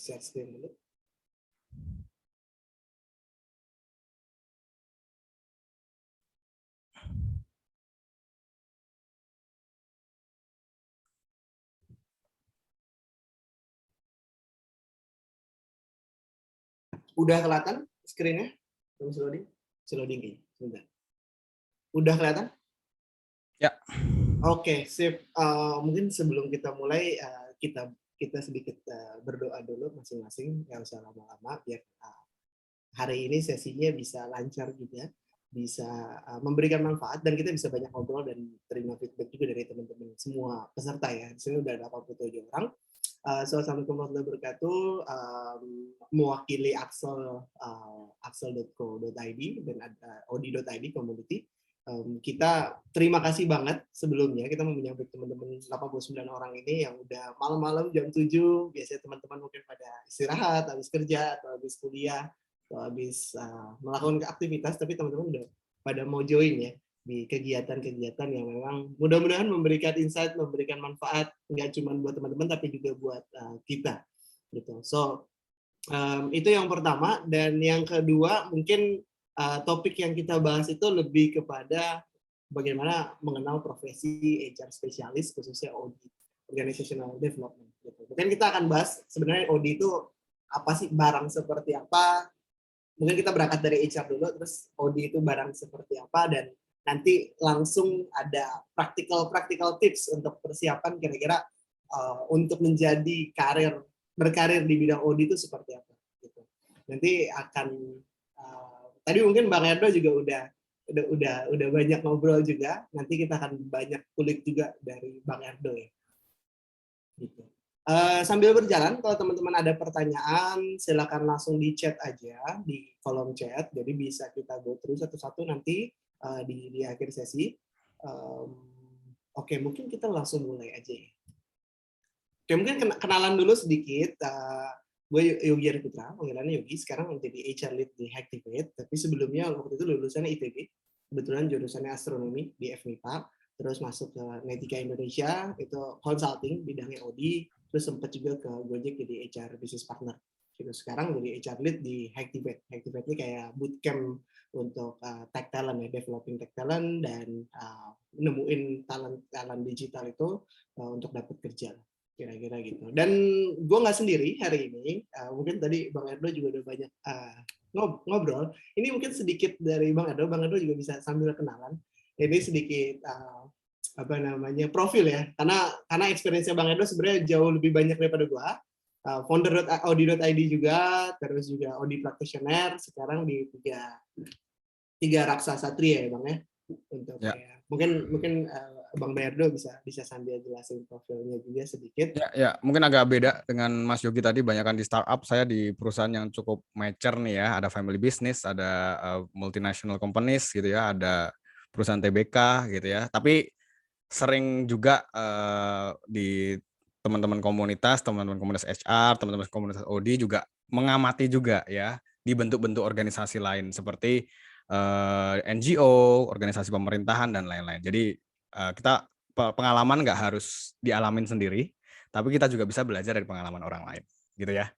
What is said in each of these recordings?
share screen dulu. Udah kelihatan screen-nya? Loading? Loading kayaknya. Sebentar. Udah kelihatan? Ya. Oke, sip. Mungkin sebelum kita mulai, kita sedikit berdoa dulu masing-masing, nggak usah lama-lama, biar hari ini sesinya bisa lancar juga, bisa memberikan manfaat, dan kita bisa banyak ngobrol dan terima feedback juga dari teman-teman semua peserta ya. Di sini udah ada 87 orang. Assalamualaikum warahmatullahi wabarakatuh. Mewakili axel.co.id dan odi.id community. Kita terima kasih banget sebelumnya, kita mau menyambut teman-teman 89 orang ini yang udah malam-malam jam 7, biasanya teman-teman mungkin pada istirahat, habis kerja, atau habis kuliah, atau habis melakukan aktivitas, tapi teman-teman udah pada mau join ya di kegiatan-kegiatan yang memang mudah-mudahan memberikan insight, memberikan manfaat, nggak cuma buat teman-teman, tapi juga buat kita. Gitu. So, itu yang pertama. Dan yang kedua, mungkin topik yang kita bahas itu lebih kepada bagaimana mengenal profesi HR spesialis, khususnya OD, Organizational Development. Gitu. Mungkin kita akan bahas sebenarnya OD itu apa sih, barang seperti apa. Mungkin kita berangkat dari HR dulu, terus OD itu barang seperti apa, dan nanti langsung ada practical tips untuk persiapan kira-kira untuk menjadi berkarir di bidang OD itu seperti apa. Gitu. Nanti akan tadi mungkin Bang Erdo juga udah banyak ngobrol juga. Nanti kita akan banyak kulik juga dari Bang Erdo ya. Gitu. Sambil berjalan, kalau teman-teman ada pertanyaan, silakan langsung di chat aja di kolom chat. Jadi bisa kita go through satu-satu nanti di akhir sesi. Oke, mungkin kita langsung mulai aja ya. Oke, mungkin kenalan dulu sedikit. Gue Yogi Arifitra, panggilannya Yogi. Sekarang menjadi HR Lead di Hacktivate. Tapi sebelumnya waktu itu lulusannya ITB. Kebetulan jurusannya astronomi di FMIPA. Terus masuk ke Netika Indonesia, itu consulting, bidangnya OD. Terus sempat juga ke Gojek jadi HR Business Partner. Gitu. Sekarang jadi HR Lead di Hacktivate. Hacktivate ini kayak bootcamp untuk tech talent ya, developing tech talent, dan nemuin talent digital itu untuk dapat kerja. Kira-kira gitu. Dan gue nggak sendiri hari ini. Mungkin tadi Bang Erdo juga udah banyak ngobrol. Ini mungkin sedikit dari Bang Erdo. Bang Erdo juga bisa sambil kenalan. Ini sedikit profil ya. Karena experience-nya Bang Erdo sebenarnya jauh lebih banyak daripada gue. Founder Audi.id juga, terus juga Audi practitioner. Sekarang di tiga raksasa tria ya Bang ya. Untuk ya. Mungkin Bang Berdo bisa sambil jelasin profilnya juga sedikit. Ya, mungkin agak beda dengan Mas Yogi tadi, banyakan di startup, saya di perusahaan yang cukup mature nih ya, ada family business, ada multinational companies gitu ya, ada perusahaan TBK gitu ya. Tapi sering juga di teman-teman komunitas HR, teman-teman komunitas OD juga mengamati juga ya di bentuk-bentuk organisasi lain seperti NGO, organisasi pemerintahan dan lain-lain. Jadi kita pengalaman nggak harus dialamin sendiri, tapi kita juga bisa belajar dari pengalaman orang lain, gitu ya.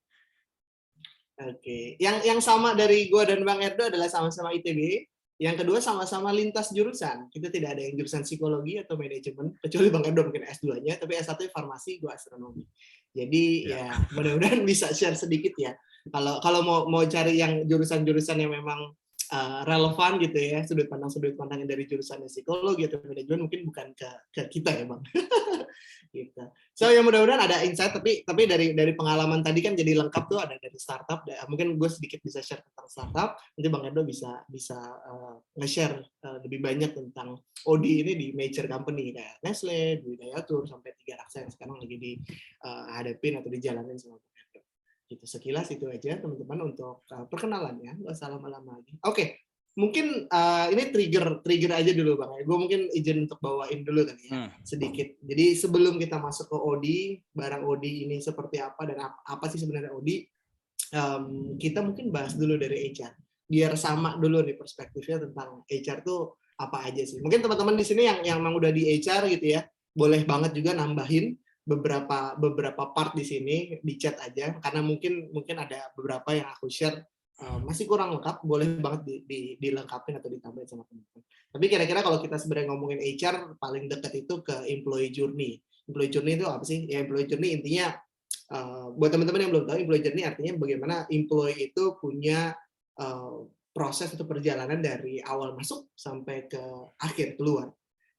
Oke, yang sama dari gue dan Bang Erdo adalah sama-sama ITB. Yang kedua sama-sama lintas jurusan. Kita tidak ada yang jurusan psikologi atau manajemen, kecuali Bang Erdo mungkin S2-nya, tapi S1 farmasi, gue astronomi. Jadi ya mudah-mudahan bisa share sedikit ya. Kalau mau cari yang jurusan-jurusan yang memang relevan gitu ya, sudut pandangnya dari jurusannya psikologi atau manajemen, mungkin bukan ke kita ya Bang. Gitu. So ya mudah-mudahan ada insight, tapi dari pengalaman tadi kan jadi lengkap tuh, ada dari startup. Mungkin gue sedikit bisa share tentang startup, nanti Bang Edo bisa nge-share lebih banyak tentang OD ini di major company kayak Nestle, Dwi Dayatur, sampai 3 raksa yang sekarang lagi dihadapin atau dijalanin sama Bang Edo. Gitu, sekilas itu aja teman-teman untuk perkenalannya, nggak usah lama-lama lagi. Oke. Mungkin ini trigger aja dulu Bang. Gue mungkin izin untuk bawain dulu kali ya, sedikit. Jadi sebelum kita masuk ke OD, barang OD ini seperti apa dan apa sih sebenarnya OD, kita mungkin bahas dulu dari HR. Biar sama dulu nih perspektifnya tentang HR tuh apa aja sih. Mungkin teman-teman di sini yang memang udah di HR gitu ya, boleh banget juga nambahin beberapa part di sini di chat aja, karena mungkin ada beberapa yang aku share masih kurang lengkap, boleh banget dilengkapin atau ditambahin sama teman-teman. Tapi kira-kira kalau kita sebenarnya ngomongin HR, paling dekat itu ke employee journey. Employee journey itu apa sih? Ya, employee journey intinya, buat teman-teman yang belum tahu, employee journey artinya bagaimana employee itu punya proses atau perjalanan dari awal masuk sampai ke akhir keluar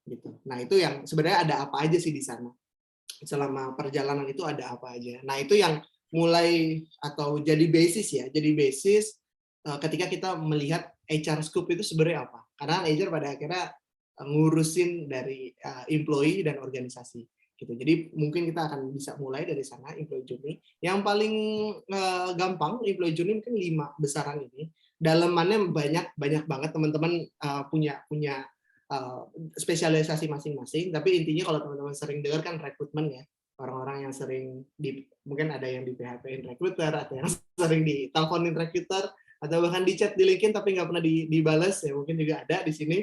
gitu. Nah, itu yang sebenarnya ada apa aja sih di sana. Selama perjalanan itu ada apa aja. Nah, itu yang mulai atau jadi basis ya, jadi basis ketika kita melihat HR scope itu sebenarnya apa. Karena HR pada akhirnya ngurusin dari employee dan organisasi gitu. Jadi mungkin kita akan bisa mulai dari sana, employee journey. Yang paling gampang employee journey mungkin 5 besaran ini. Dalemannya banyak banget, teman-teman punya spesialisasi masing-masing, tapi intinya kalau teman-teman sering dengar kan rekrutmen ya, orang-orang yang sering mungkin ada yang di PHP-in recruiter, atau yang sering diteleponin recruiter, atau bahkan di chat di LinkedIn tapi nggak pernah dibales ya, mungkin juga ada di sini.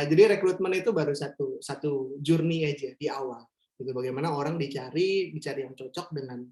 Jadi rekrutmen itu baru satu journey aja di awal. Gitu, bagaimana orang dicari yang cocok dengan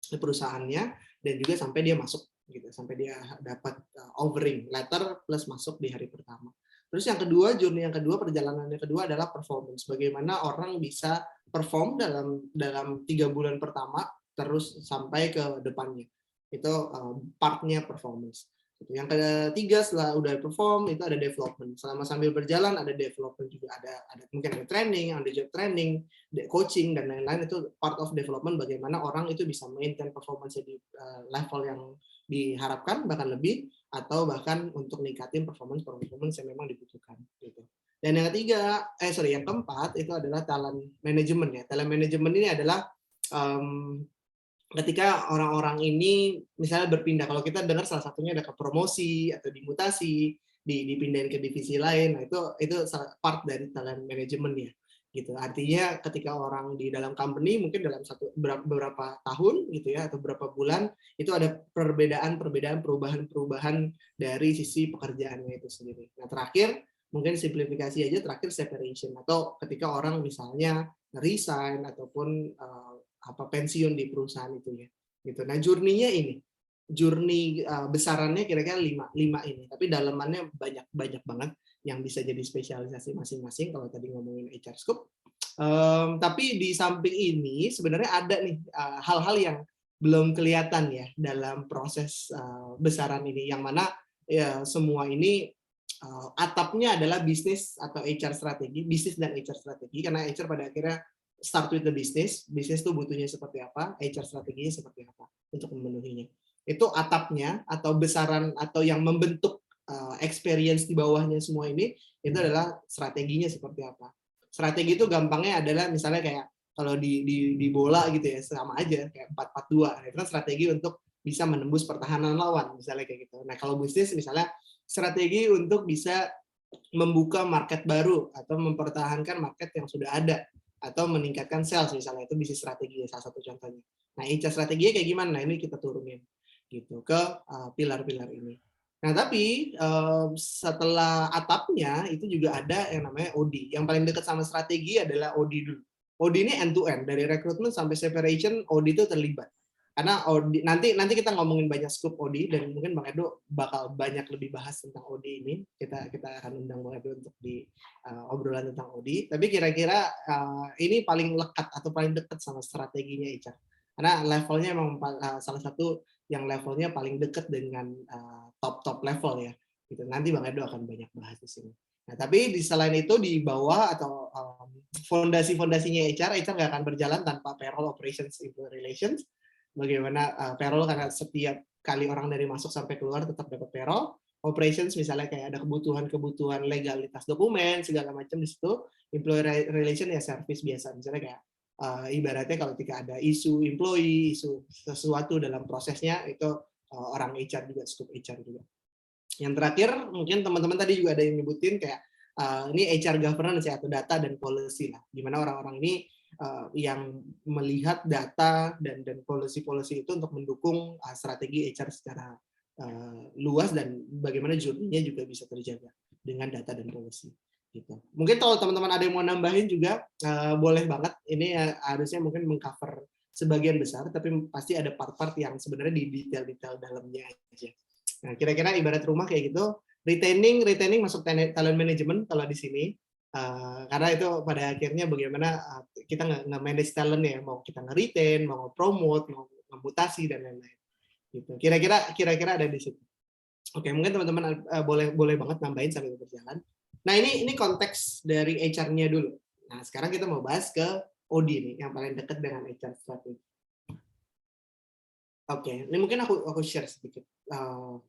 perusahaannya, dan juga sampai dia masuk gitu, sampai dia dapat offering letter plus masuk di hari pertama. Terus yang kedua, journey yang kedua, perjalanan yang kedua adalah performance. Bagaimana orang bisa perform dalam 3 bulan pertama terus sampai ke depannya. Itu partnya performance. Yang ketiga, setelah udah perform itu ada development. Selama sambil berjalan ada development juga, ada mungkin ada training, ada job training, coaching dan lain-lain. Itu part of development, bagaimana orang itu bisa maintain performance di level yang diharapkan bahkan lebih, atau bahkan untuk ningkatin performance yang memang dibutuhkan gitu. Dan yang ketiga, yang keempat itu adalah talent management ya. Talent management ini adalah ketika orang-orang ini misalnya berpindah, kalau kita dengar salah satunya ada ke promosi atau dimutasi, dipindahin ke divisi lain, nah itu part dari talent management ya. Gitu. Artinya ketika orang di dalam company mungkin dalam beberapa tahun gitu ya, atau beberapa bulan, itu ada perubahan dari sisi pekerjaannya itu sendiri. Nah, terakhir mungkin simplifikasi aja, terakhir separation, atau ketika orang misalnya resign ataupun pensiun di perusahaan itu ya. Gitu. Nah, journey-nya ini. Journey besarannya kira-kira 5 ini, tapi dalamannya banyak banget yang bisa jadi spesialisasi masing-masing kalau tadi ngomongin HR scope. Tapi di samping ini sebenarnya ada nih hal-hal yang belum kelihatan ya dalam proses besaran ini, yang mana ya semua ini atapnya adalah bisnis atau HR strategi, bisnis dan HR strategi, karena HR pada akhirnya start with the business tuh butuhnya seperti apa, HR strateginya seperti apa untuk memenuhinya. Itu atapnya atau besaran atau yang membentuk experience di bawahnya semua ini, itu adalah strateginya seperti apa. Strategi itu gampangnya adalah misalnya kayak kalau di bola gitu ya, sama aja kayak 4-4-2. Itu kan strategi untuk bisa menembus pertahanan lawan misalnya kayak gitu. Nah, kalau bisnis misalnya strategi untuk bisa membuka market baru atau mempertahankan market yang sudah ada, atau meningkatkan sales misalnya, itu bisnis strategi salah satu contohnya. Nah, HR strateginya kayak gimana? Nah, ini kita turunin gitu ke pilar-pilar ini. Nah, tapi setelah atapnya itu juga ada yang namanya OD. Yang paling dekat sama strategi adalah OD dulu. OD ini end to end, dari rekrutmen sampai separation, OD itu terlibat. Karena OD, nanti kita ngomongin banyak scope OD, dan mungkin Bang Edo bakal banyak lebih bahas tentang OD ini. Kita akan undang Bang Edo untuk di obrolan tentang OD. Tapi kira-kira ini paling lekat atau paling dekat sama strateginya HR. Karena levelnya memang salah satu yang levelnya paling dekat dengan top level ya. Gitu. Nanti Bang Edo akan banyak bahas di sini. Nah, tapi di selain itu di bawah atau fondasi-fondasinya HR nggak akan berjalan tanpa payroll, operations, employee relations. Bagaimana payroll, karena setiap kali orang dari masuk sampai keluar tetap dapat payroll. Operations misalnya kayak ada kebutuhan legalitas dokumen segala macam di situ. Employee relation ya service biasa, misalnya kayak ibaratnya kalau ketika ada isu employee, isu sesuatu dalam prosesnya, itu orang HR juga, scope HR juga. Yang terakhir mungkin teman-teman tadi juga ada yang nyebutin kayak ini HR governance ya, atau data dan policy lah, gimana orang-orang ini yang melihat data dan policy itu untuk mendukung strategi HR secara luas, dan bagaimana journey-nya juga bisa terjaga dengan data dan policy. Gitu. Mungkin kalau teman-teman ada yang mau nambahin juga boleh banget. Ini harusnya mungkin mengcover sebagian besar, tapi pasti ada part-part yang sebenarnya di detail-detail dalamnya aja. Nah, kira-kira ibarat rumah kayak gitu, retaining masuk talent management kalau di sini. Karena itu pada akhirnya bagaimana kita nge-manage talent ya, mau kita nge-retain, mau promote, mau nge-mutasi dan lain-lain. Gitu. Kira-kira ada di situ. Oke, mungkin teman-teman boleh banget nambahin sambil berjalan. Nah, ini konteks dari HR-nya dulu. Nah, sekarang kita mau bahas ke OD nih, yang paling dekat dengan HR strategi. Oke, ini mungkin aku share sedikit.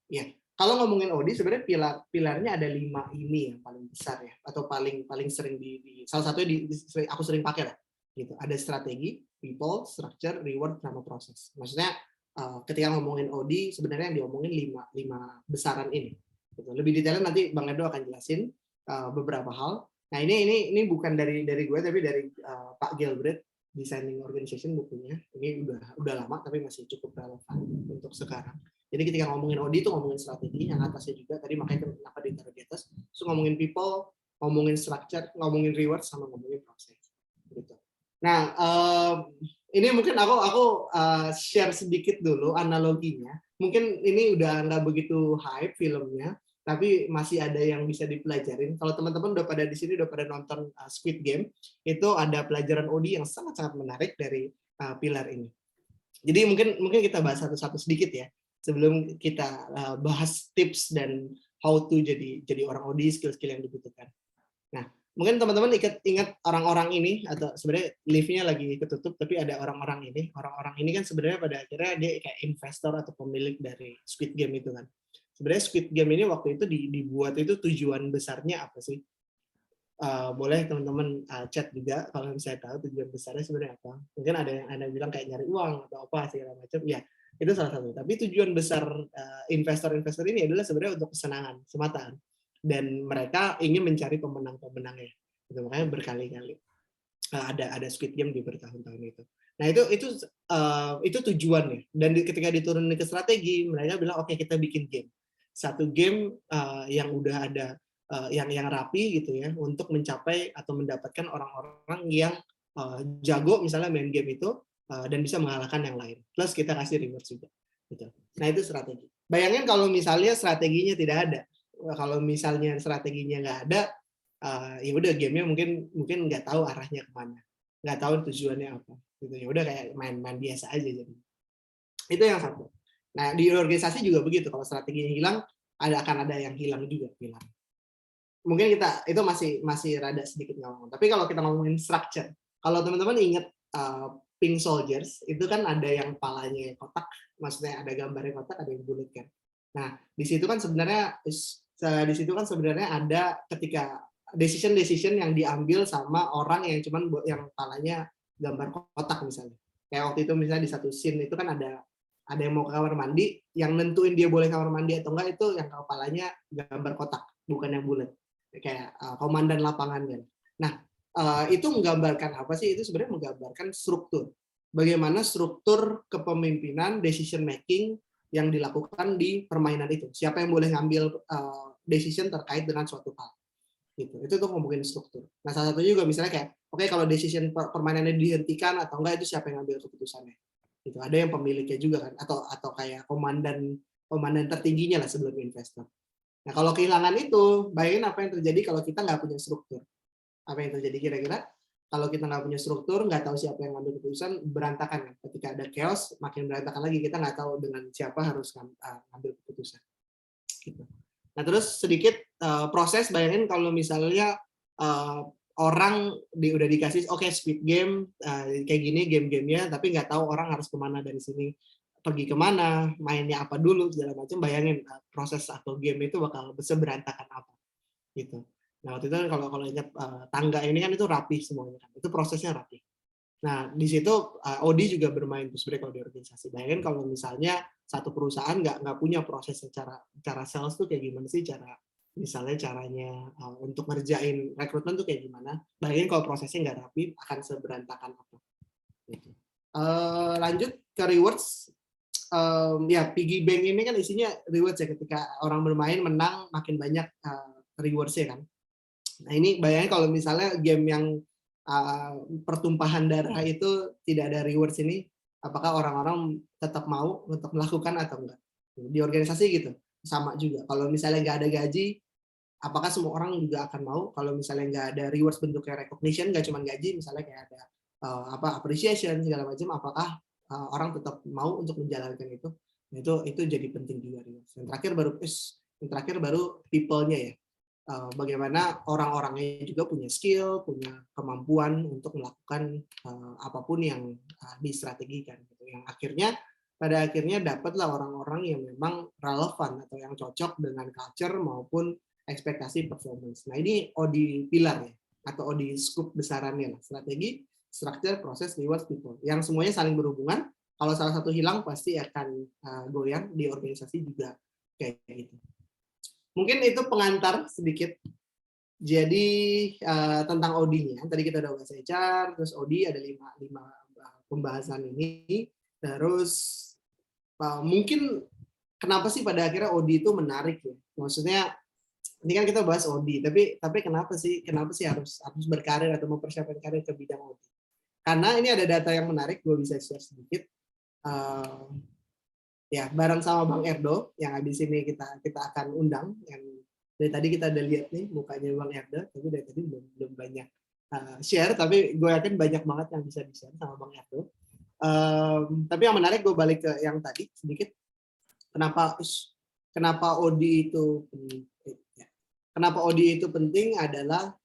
Ya, kalau ngomongin OD sebenarnya pilarnya ada 5 ini yang paling besar ya, atau paling sering salah satunya aku sering pakai lah. Gitu. Ada strategi, people, structure, reward, sama proses. Maksudnya ketika ngomongin OD sebenarnya yang diomongin 5 besaran ini. Gitu. Lebih detailnya nanti Bang Edo akan jelasin beberapa hal. Nah, ini bukan dari gue tapi dari Pak Gilbert, Designing Organization bukunya. Ini udah lama tapi masih cukup relevan untuk sekarang. Jadi ketika ngomongin OD itu ngomongin strategi, yang atasnya juga tadi makanya kenapa ditaruh di atas. So ngomongin people, ngomongin structure, ngomongin reward, sama ngomongin proses. Gitu. Nah, ini mungkin aku share sedikit dulu analoginya. Mungkin ini udah nggak begitu hype filmnya, tapi masih ada yang bisa dipelajarin. Kalau teman-teman udah pada di sini udah pada nonton Squid Game, itu ada pelajaran OD yang sangat-sangat menarik dari pilar ini. Jadi mungkin kita bahas satu-satu sedikit ya, sebelum kita bahas tips dan how to jadi orang OD, skill-skill yang dibutuhkan. Nah, mungkin teman-teman ingat orang-orang ini, atau sebenarnya live-nya lagi ketutup, tapi ada orang-orang ini. Orang-orang ini kan sebenarnya pada akhirnya dia kayak investor atau pemilik dari Squid Game itu kan. Sebenarnya Squid Game ini waktu itu dibuat itu tujuan besarnya apa sih? Boleh teman-teman chat juga kalau misalnya tahu tujuan besarnya sebenarnya apa. Mungkin ada yang bilang kayak nyari uang atau apa segala macam. Ya, itu salah satu. Tapi tujuan besar investor-investor ini adalah sebenarnya untuk kesenangan semata. Dan mereka ingin mencari pemenang-pemenangnya. Gitu, makanya berkali-kali ada Squid Game di bertahun-tahun itu. Nah, itu tujuannya. Dan ketika diturunin ke strategi, mereka bilang oke, kita bikin game. Satu game yang udah ada yang rapi gitu ya, untuk mencapai atau mendapatkan orang-orang yang jago misalnya main game itu dan bisa mengalahkan yang lain. Plus kita kasih reward juga. Gitu. Nah, itu strategi. Bayangin kalau misalnya strateginya tidak ada. Kalau misalnya strateginya nggak ada, ya udah gamenya mungkin nggak tahu arahnya kemana, nggak tahu tujuannya apa. Gitu ya udah kayak main-main biasa aja jadi. Itu yang satu. Nah, di organisasi juga begitu. Kalau strateginya hilang, akan ada yang hilang juga hilang. Mungkin kita itu masih rada sedikit ngomong. Tapi kalau kita ngomongin structure, kalau teman-teman ingat Pink Soldiers itu kan ada yang palanya kotak, maksudnya ada gambarnya kotak, ada yang bulat kan. Nah, di situ kan sebenarnya ada ketika decision yang diambil sama orang yang cuman yang palanya gambar kotak misalnya. Kayak waktu itu misalnya di satu scene itu kan ada yang mau ke kamar mandi, yang nentuin dia boleh kamar mandi atau enggak itu yang kepalanya gambar kotak, bukan yang bulat. Kayak komandan lapangan kan. Nah, itu menggambarkan apa sih? Itu sebenarnya menggambarkan struktur. Bagaimana struktur kepemimpinan, decision making yang dilakukan di permainan itu. Siapa yang boleh ngambil decision terkait dengan suatu hal. Gitu. Itu tuh ngomongin struktur. Nah, salah satunya juga misalnya kayak, oke, kalau decision permainannya dihentikan atau enggak, itu siapa yang ngambil keputusannya. Gitu. Ada yang pemiliknya juga kan, atau kayak komandan tertingginya lah sebelum investor. Nah, kalau kehilangan itu, bayangin apa yang terjadi kalau kita nggak punya struktur. Apa yang terjadi kira-kira? Kalau kita nggak punya struktur, nggak tahu siapa yang ngambil keputusan, berantakan. Ketika ada chaos, makin berantakan lagi. Kita nggak tahu dengan siapa harus ngambil keputusan. Gitu. Nah, terus sedikit proses, bayangin kalau misalnya orang udah dikasih, oke, Squid Game, kayak gini game-gamenya, tapi nggak tahu orang harus kemana dari sini. Pergi kemana, mainnya apa dulu, segala macam, bayangin proses atau game itu bakal berantakan apa. Gitu. Nah, waktu itu kalau ingat tangga ini kan itu rapi semuanya kan. Itu prosesnya rapi. Nah, di situ OD juga bermain sebenarnya kalau di organisasi. Bayangin kalau misalnya satu perusahaan nggak punya proses cara sales tuh kayak gimana sih, misalnya caranya untuk ngerjain rekrutmen tuh kayak gimana. Bayangin kalau prosesnya nggak rapi, akan seberantakan apa. Gitu. Lanjut ke rewards. Ya, piggy bank ini kan isinya rewards ya, ketika orang bermain menang makin banyak rewards-nya kan. Nah ini bayangin kalau misalnya game yang pertumpahan darah itu tidak ada rewards ini, apakah orang-orang tetap mau untuk melakukan atau enggak? Di organisasi gitu, sama juga. Kalau misalnya nggak ada gaji, apakah semua orang juga akan mau? Kalau misalnya nggak ada rewards bentuknya recognition, nggak cuma gaji, misalnya kayak ada appreciation segala macam, apakah orang tetap mau untuk menjalankan itu? Nah, itu jadi penting juga rewards. Yang terakhir baru people-nya ya. Bagaimana orang-orangnya juga punya skill, punya kemampuan untuk melakukan apapun yang distrategikan. Gitu. Yang pada akhirnya dapatlah orang-orang yang memang relevan atau yang cocok dengan culture maupun ekspektasi performance. Nah ini OD pilar ya, atau OD scope besarannya lah. Strategi, structure, proses, rewards, people. Yang semuanya saling berhubungan. Kalau salah satu hilang pasti akan goyang di organisasi juga kayak gitu. Mungkin itu pengantar sedikit. Jadi tentang OD-nya, tadi kita udah bahas HR, terus OD ada 5 pembahasan ini. Terus mungkin kenapa sih pada akhirnya OD itu menarik ya? Maksudnya ini kan kita bahas OD, tapi kenapa sih harus berkarir atau mempersiapkan karir ke bidang OD? Karena ini ada data yang menarik, gue bisa share sedikit. Ya bareng sama Bang Erdo yang habis ini kita akan undang, yang dari tadi kita udah lihat nih mukanya Bang Erdo, tapi dari tadi belum banyak share, tapi gue yakin banyak banget yang bisa di-share sama Bang Erdo. Tapi yang menarik, gue balik ke yang tadi sedikit, kenapa OD itu penting? Kenapa OD itu penting adalah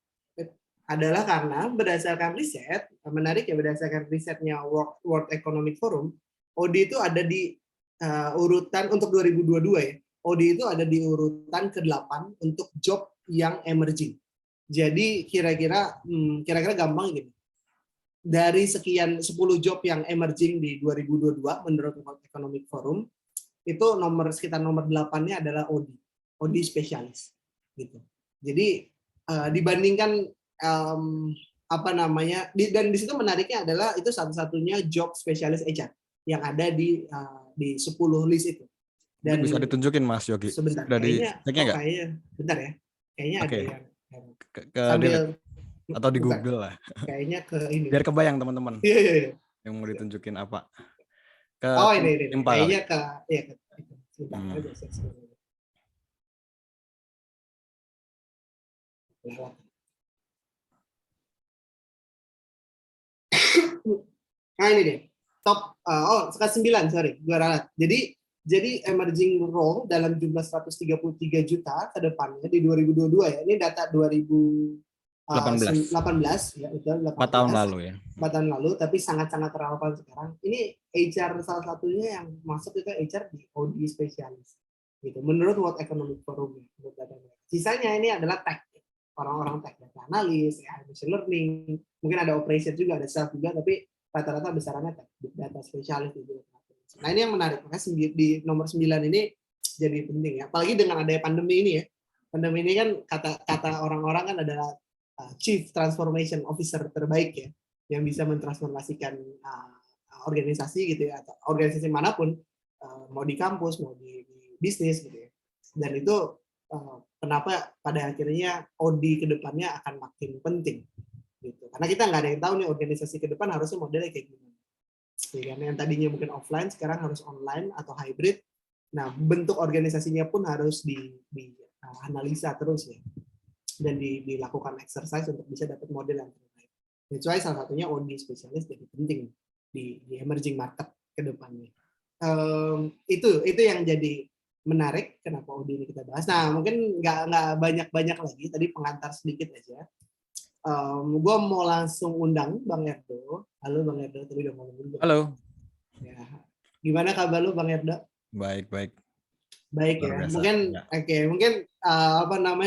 karena berdasarkan riset, menarik ya, berdasarkan risetnya World Economic Forum, OD itu ada di urutan untuk 2022 ya. OD itu ada di urutan ke-8 untuk job yang emerging. Jadi kira-kira gampang gini. Dari sekian 10 job yang emerging di 2022 menurut World Economic Forum, itu sekitar nomor 8-nya adalah OD spesialis gitu. Jadi dibandingkan dan di situ menariknya adalah itu satu-satunya job spesialis HR yang ada di 10 list itu. Dan bisa ditunjukin Mas Yogi. Sebentar, kayaknya bentar ya. Kayaknya ada yang sambil atau di bukan. Google lah. Kayaknya ke ini. Biar kebayang teman-teman. Iya. Yang mau ditunjukin apa? Ini. Kayaknya ke sebentar aja lewat. Nah ini deh. Top ke-9, sorry, gue ralat. Jadi emerging role dalam jumlah 133 juta ke depannya di 2022 ya. Ini data 2018 ya, udah 4 tahun lalu ya. 4 tahun lalu, tapi sangat-sangat relevan sekarang. Ini HR salah satunya yang masuk itu HR di OD spesialis. Gitu. Menurut World Economic Forum ya, menurut data. Sisanya ini adalah tech. Orang-orang tech, data analis, ya, machine learning, mungkin ada operation juga, ada sales juga, tapi rata-rata besarannya data spesialis gitu. Nah ini yang menarik, makanya di nomor 9 ini jadi penting ya, apalagi dengan adanya pandemi ini ya. Pandemi ini kan kata orang-orang kan adalah Chief Transformation Officer terbaik ya, yang bisa mentransformasikan organisasi gitu ya, atau organisasi manapun, mau di kampus, mau di bisnis gitu ya. Dan itu kenapa pada akhirnya OD ke depannya akan makin penting. Gitu. Karena kita nggak ada yang tahu nih organisasi ke depan harusnya modelnya kayak gimana. Yang tadinya mungkin offline sekarang harus online atau hybrid. Nah, bentuk organisasinya pun harus dianalisa terus ya. Dan dilakukan exercise untuk bisa dapat model yang terbaik. That's why salah satunya OD spesialis jadi penting di emerging market ke depannya. Itu yang jadi menarik kenapa OD ini kita bahas. Nah, mungkin nggak banyak-banyak lagi. Tadi pengantar sedikit aja. Gue mau langsung undang Bang Erdo. Halo Bang Erdo, tadi udah ngomong dulu. Halo. Ya. Gimana kabar lu Bang Erdo? Baik. Baik ya. Mungkin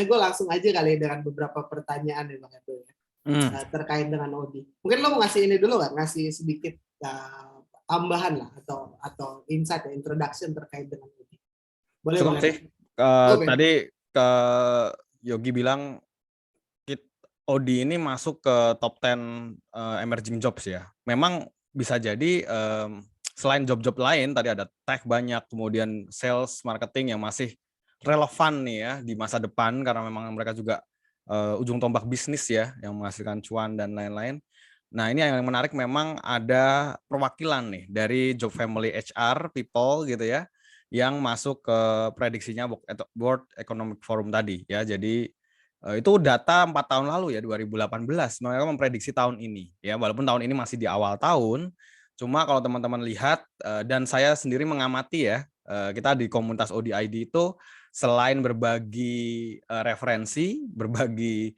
gue langsung aja kali dengan beberapa pertanyaan ya Bang Erdo ya. Terkait dengan OD. Mungkin lo mau ngasih ini dulu kan, ngasih sedikit tambahan lah atau insight ya, introduction terkait dengan OD. Boleh Bang sih. Tadi Yogi bilang OD ini masuk ke top 10 emerging jobs ya. Memang bisa jadi selain job-job lain, tadi ada tech banyak, kemudian sales, marketing yang masih relevan nih ya di masa depan, karena memang mereka juga ujung tombak bisnis ya, yang menghasilkan cuan dan lain-lain. Nah, ini yang menarik memang ada perwakilan nih dari Job Family HR People gitu ya, yang masuk ke prediksinya World Economic Forum tadi ya. Jadi itu data 4 tahun lalu ya, 2018. Mereka memprediksi tahun ini ya, walaupun tahun ini masih di awal tahun. Cuma kalau teman-teman lihat dan saya sendiri mengamati ya, kita di komunitas ODID itu selain berbagi referensi, berbagi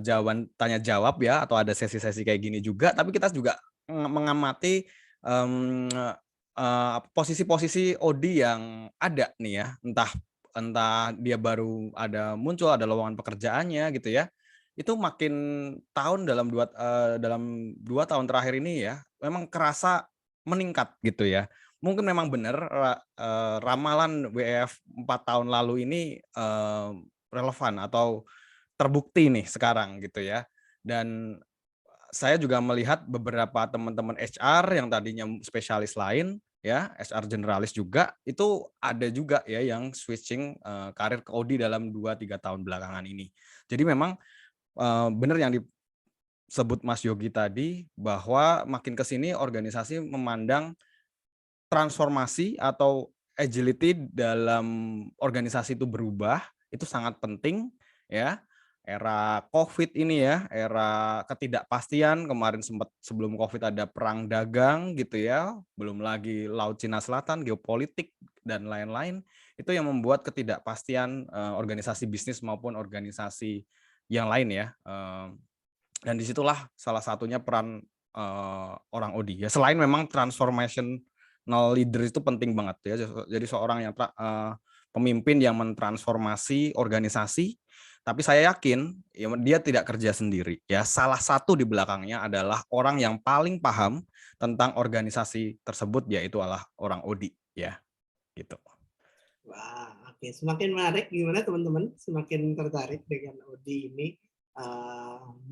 jawaban tanya jawab ya, atau ada sesi-sesi kayak gini juga, tapi kita juga mengamati posisi-posisi OD yang ada nih ya, entah dia baru ada muncul, ada lowongan pekerjaannya gitu ya, itu makin tahun dalam 2 tahun terakhir ini ya, memang kerasa meningkat gitu ya. Mungkin memang benar ramalan WEF 4 tahun lalu ini relevan atau terbukti nih sekarang gitu ya. Dan saya juga melihat beberapa teman-teman HR yang tadinya spesialis lain ya, HR generalis juga, itu ada juga ya yang switching karir ke OD dalam 2-3 tahun belakangan ini. Jadi memang benar yang disebut Mas Yogi tadi, bahwa makin ke sini organisasi memandang transformasi atau agility dalam organisasi itu berubah, itu sangat penting ya. Era COVID ini ya, era ketidakpastian, kemarin sempat sebelum COVID ada perang dagang gitu ya, belum lagi Laut Cina Selatan, geopolitik dan lain-lain, itu yang membuat ketidakpastian organisasi bisnis maupun organisasi yang lain ya. Dan disitulah salah satunya peran orang OD ya. Selain memang transformational leader itu penting banget ya. Jadi seorang yang pemimpin yang mentransformasi organisasi, tapi saya yakin ya, dia tidak kerja sendiri ya. Salah satu di belakangnya adalah orang yang paling paham tentang organisasi tersebut, yaitu adalah orang OD ya, gitu. Wah, oke. Semakin menarik, gimana teman-teman? Semakin tertarik dengan OD ini.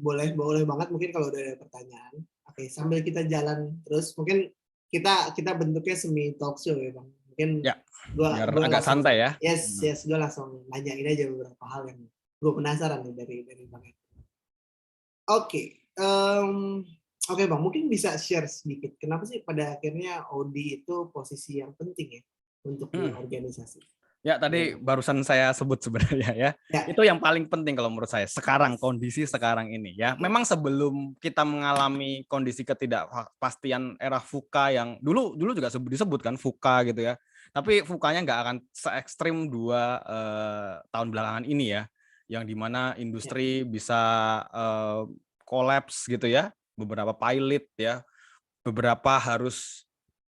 Boleh banget mungkin kalau udah ada pertanyaan. Oke, sambil kita jalan terus, mungkin kita bentuknya semi talk show ya, Bang. Mungkin Ya, biar gua agak langsung santai ya. yes, gue langsung nanyain aja beberapa hal yang gue penasaran nih dari Bang Ed. Oke, oke Bang, mungkin bisa share sedikit kenapa sih pada akhirnya OD itu posisi yang penting ya untuk di organisasi? Ya, tadi Gimana? barusan saya sebut sebenarnya ya. Ya, Itu yang paling penting kalau menurut saya sekarang, kondisi sekarang ini ya. Memang sebelum kita mengalami kondisi ketidakpastian era VUCA yang dulu juga disebut kan VUCA gitu ya. Tapi VUCA-nya nggak akan se-ekstrim 2 tahun belakangan ini ya. Yang dimana ya, industri bisa kolaps gitu ya. Beberapa pilot ya. Beberapa harus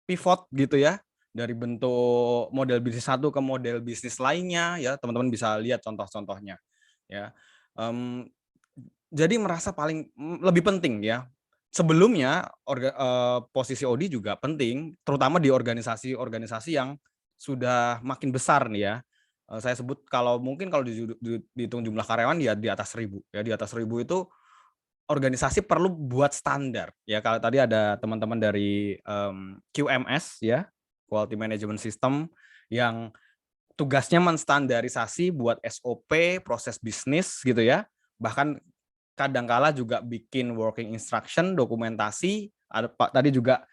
pivot gitu ya, dari bentuk model bisnis satu ke model bisnis lainnya ya, teman-teman bisa lihat contoh-contohnya ya. Jadi merasa lebih penting ya. Sebelumnya posisi OD juga penting, terutama di organisasi-organisasi yang sudah makin besar nih ya. Saya sebut mungkin kalau dihitung jumlah karyawan ya di atas 1.000 ya, di atas 1.000 itu organisasi perlu buat standar ya. Kalau tadi ada teman-teman dari QMS ya, Quality Management System, yang tugasnya menstandarisasi buat SOP, proses bisnis gitu ya. Bahkan kadangkala juga bikin working instruction, dokumentasi, tadi juga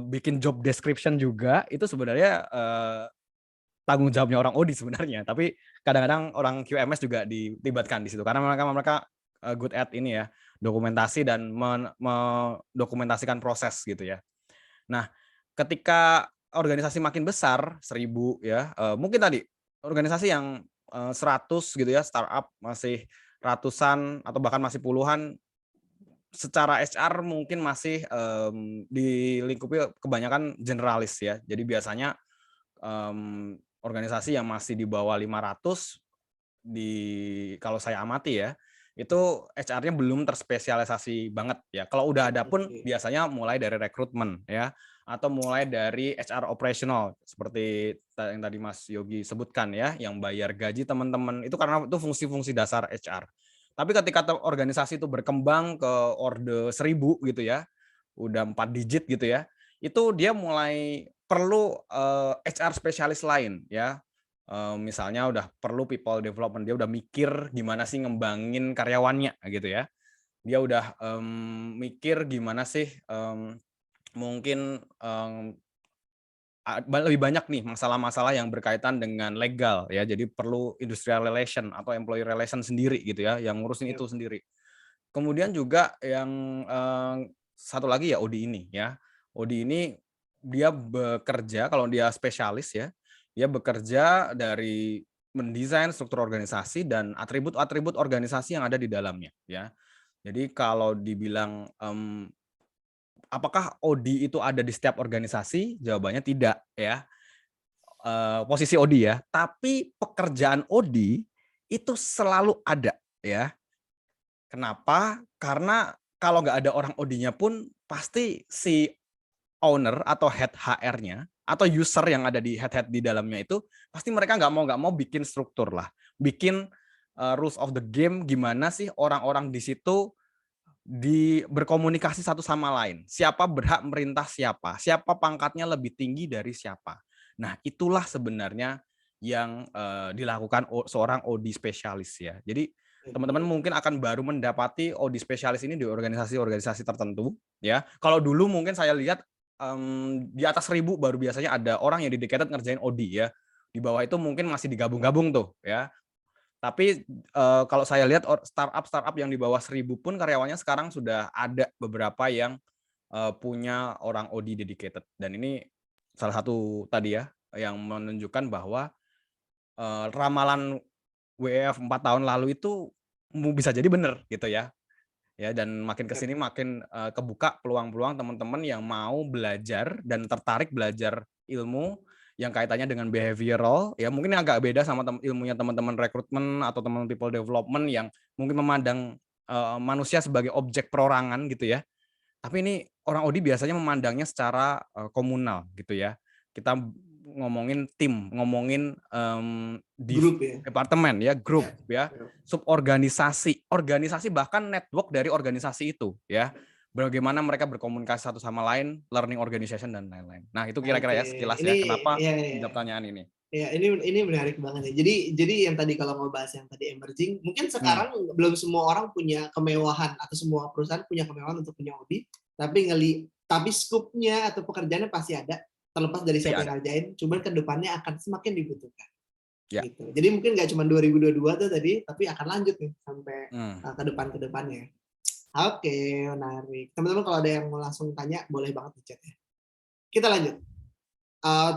bikin job description juga. Itu sebenarnya tanggung jawabnya orang OD sebenarnya, tapi kadang-kadang orang QMS juga dilibatkan di situ karena mereka good at ini ya, dokumentasi dan mendokumentasikan proses gitu ya. Nah, ketika organisasi makin besar, 1.000 ya, mungkin tadi organisasi yang 100 gitu ya, startup masih ratusan atau bahkan masih puluhan, secara HR mungkin masih dilingkupi kebanyakan generalis ya. Jadi biasanya organisasi yang masih di bawah 500 kalau saya amati ya, itu HR-nya belum terspesialisasi banget ya. Kalau udah ada pun oke. biasanya mulai dari rekrutmen ya, atau mulai dari HR operational seperti yang tadi Mas Yogi sebutkan ya, yang bayar gaji teman-teman itu karena itu fungsi-fungsi dasar HR. Tapi ketika organisasi itu berkembang ke orde 1.000 gitu ya, udah 4 digit gitu ya, itu dia mulai perlu HR spesialis lain ya. misalnya udah perlu people development, dia udah mikir gimana sih ngembangin karyawannya gitu ya. Dia udah mikir gimana sih mungkin lebih banyak nih masalah-masalah yang berkaitan dengan legal ya. Jadi perlu industrial relation atau employee relation sendiri gitu ya, yang ngurusin Yap. itu sendiri. Kemudian juga yang satu lagi ya OD ini ya. OD ini dia bekerja kalau dia spesialis ya, dia bekerja dari mendesain struktur organisasi dan atribut-atribut organisasi yang ada di dalamnya ya. Jadi kalau dibilang apakah OD itu ada di setiap organisasi? Jawabannya tidak ya. Posisi OD ya, tapi pekerjaan OD itu selalu ada ya. Kenapa? Karena kalau nggak ada orang OD-nya pun pasti si owner atau head HR-nya atau user yang ada di head di dalamnya itu pasti mereka nggak mau bikin struktur lah, bikin rules of the game gimana sih orang-orang di situ berkomunikasi satu sama lain. Siapa berhak merintah siapa, siapa pangkatnya lebih tinggi dari siapa. Nah, itulah sebenarnya yang dilakukan seorang OD spesialis ya. Jadi teman-teman mungkin akan baru mendapati OD spesialis ini di organisasi-organisasi tertentu ya. Kalau dulu mungkin saya lihat di atas 1.000 baru biasanya ada orang yang dedicated ngerjain OD ya. Di bawah itu mungkin masih digabung-gabung tuh ya. Tapi kalau saya lihat startup yang di bawah 1.000 pun karyawannya sekarang sudah ada beberapa yang punya orang OD dedicated. Dan ini salah satu tadi ya yang menunjukkan bahwa ramalan WEF 4 tahun lalu itu bisa jadi benar gitu ya. Ya, dan makin ke sini makin kebuka peluang-peluang teman-teman yang mau belajar dan tertarik belajar ilmu yang kaitannya dengan behavioral ya, mungkin agak beda sama ilmunya teman-teman rekrutmen atau teman people development yang mungkin memandang manusia sebagai objek perorangan gitu ya. Tapi ini orang OD biasanya memandangnya secara komunal gitu ya. Kita ngomongin tim, ngomongin Grup ya. departemen ya, grup ya, Yap. suborganisasi, organisasi bahkan network dari organisasi itu ya. Bagaimana mereka berkomunikasi satu sama lain, learning organization dan lain-lain. Nah, itu kira-kira Oke, ya sekilas ini ya kenapa ya, menjawab pertanyaan ini. ya, ini menarik banget ya. Jadi yang tadi kalau mau bahas yang tadi emerging, mungkin Hmm, sekarang belum semua orang punya kemewahan atau semua perusahaan punya kemewahan untuk punya OD, tapi skupnya atau pekerjaannya pasti ada, terlepas dari pasti siapa ada. yang ngerjain, cuman kedepannya akan semakin dibutuhkan. Ya. Gitu. Jadi mungkin nggak cuma 2022 tuh tadi, tapi akan lanjut nih sampai Hmm. ke depannya. Oke, menarik. Teman-teman kalau ada yang mau langsung tanya, boleh banget di chat ya. Kita lanjut.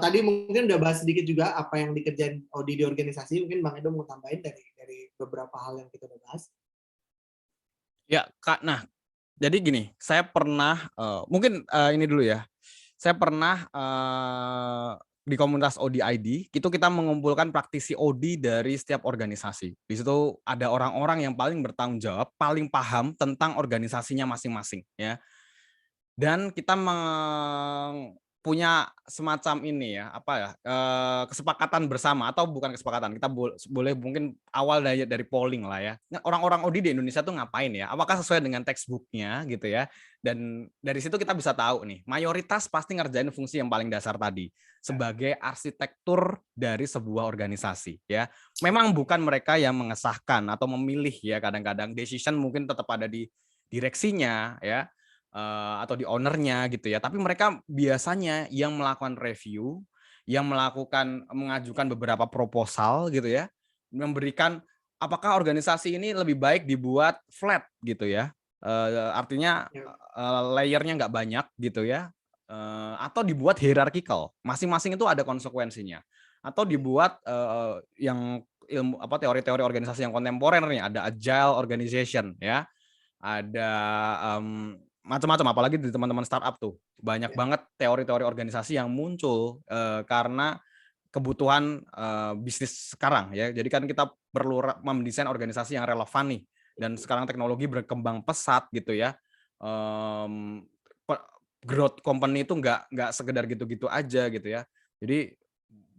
Tadi mungkin udah bahas sedikit juga apa yang dikerjain di organisasi. Mungkin Bang Edo mau tambahin dari beberapa hal yang kita udah bahas. Ya, Kak. Nah, jadi gini, saya pernah mungkin ini dulu ya. Saya pernah di komunitas ODID, itu kita mengumpulkan praktisi OD dari setiap organisasi. Di situ ada orang-orang yang paling bertanggung jawab, paling paham tentang organisasinya masing-masing ya. Dan kita punya semacam ini ya, apa ya, kesepakatan bersama atau bukan kesepakatan, kita boleh mungkin awal dari polling lah ya. Nah, orang-orang OD di Indonesia tuh ngapain ya? Apakah sesuai dengan textbook-nya gitu ya? Dan dari situ kita bisa tahu nih, mayoritas pasti ngerjain fungsi yang paling dasar tadi sebagai arsitektur dari sebuah organisasi ya. Memang bukan mereka yang mengesahkan atau memilih ya, kadang-kadang decision mungkin tetap ada di direksinya ya, atau di ownernya gitu ya. Tapi mereka biasanya yang melakukan review, yang mengajukan beberapa proposal gitu ya, memberikan apakah organisasi ini lebih baik dibuat flat gitu ya, artinya Ya, layernya nggak banyak gitu ya, atau dibuat hierarchical, masing-masing itu ada konsekuensinya, atau dibuat yang teori-teori organisasi yang kontemporer nih, ada agile organization ya, ada macam-macam, apalagi di teman-teman startup tuh banyak ya, banget teori-teori organisasi yang muncul karena kebutuhan bisnis sekarang ya. Jadi kan kita perlu mendesain organisasi yang relevan nih, dan sekarang teknologi berkembang pesat gitu ya. Um, Growth company itu nggak sekedar gitu-gitu aja gitu ya. Jadi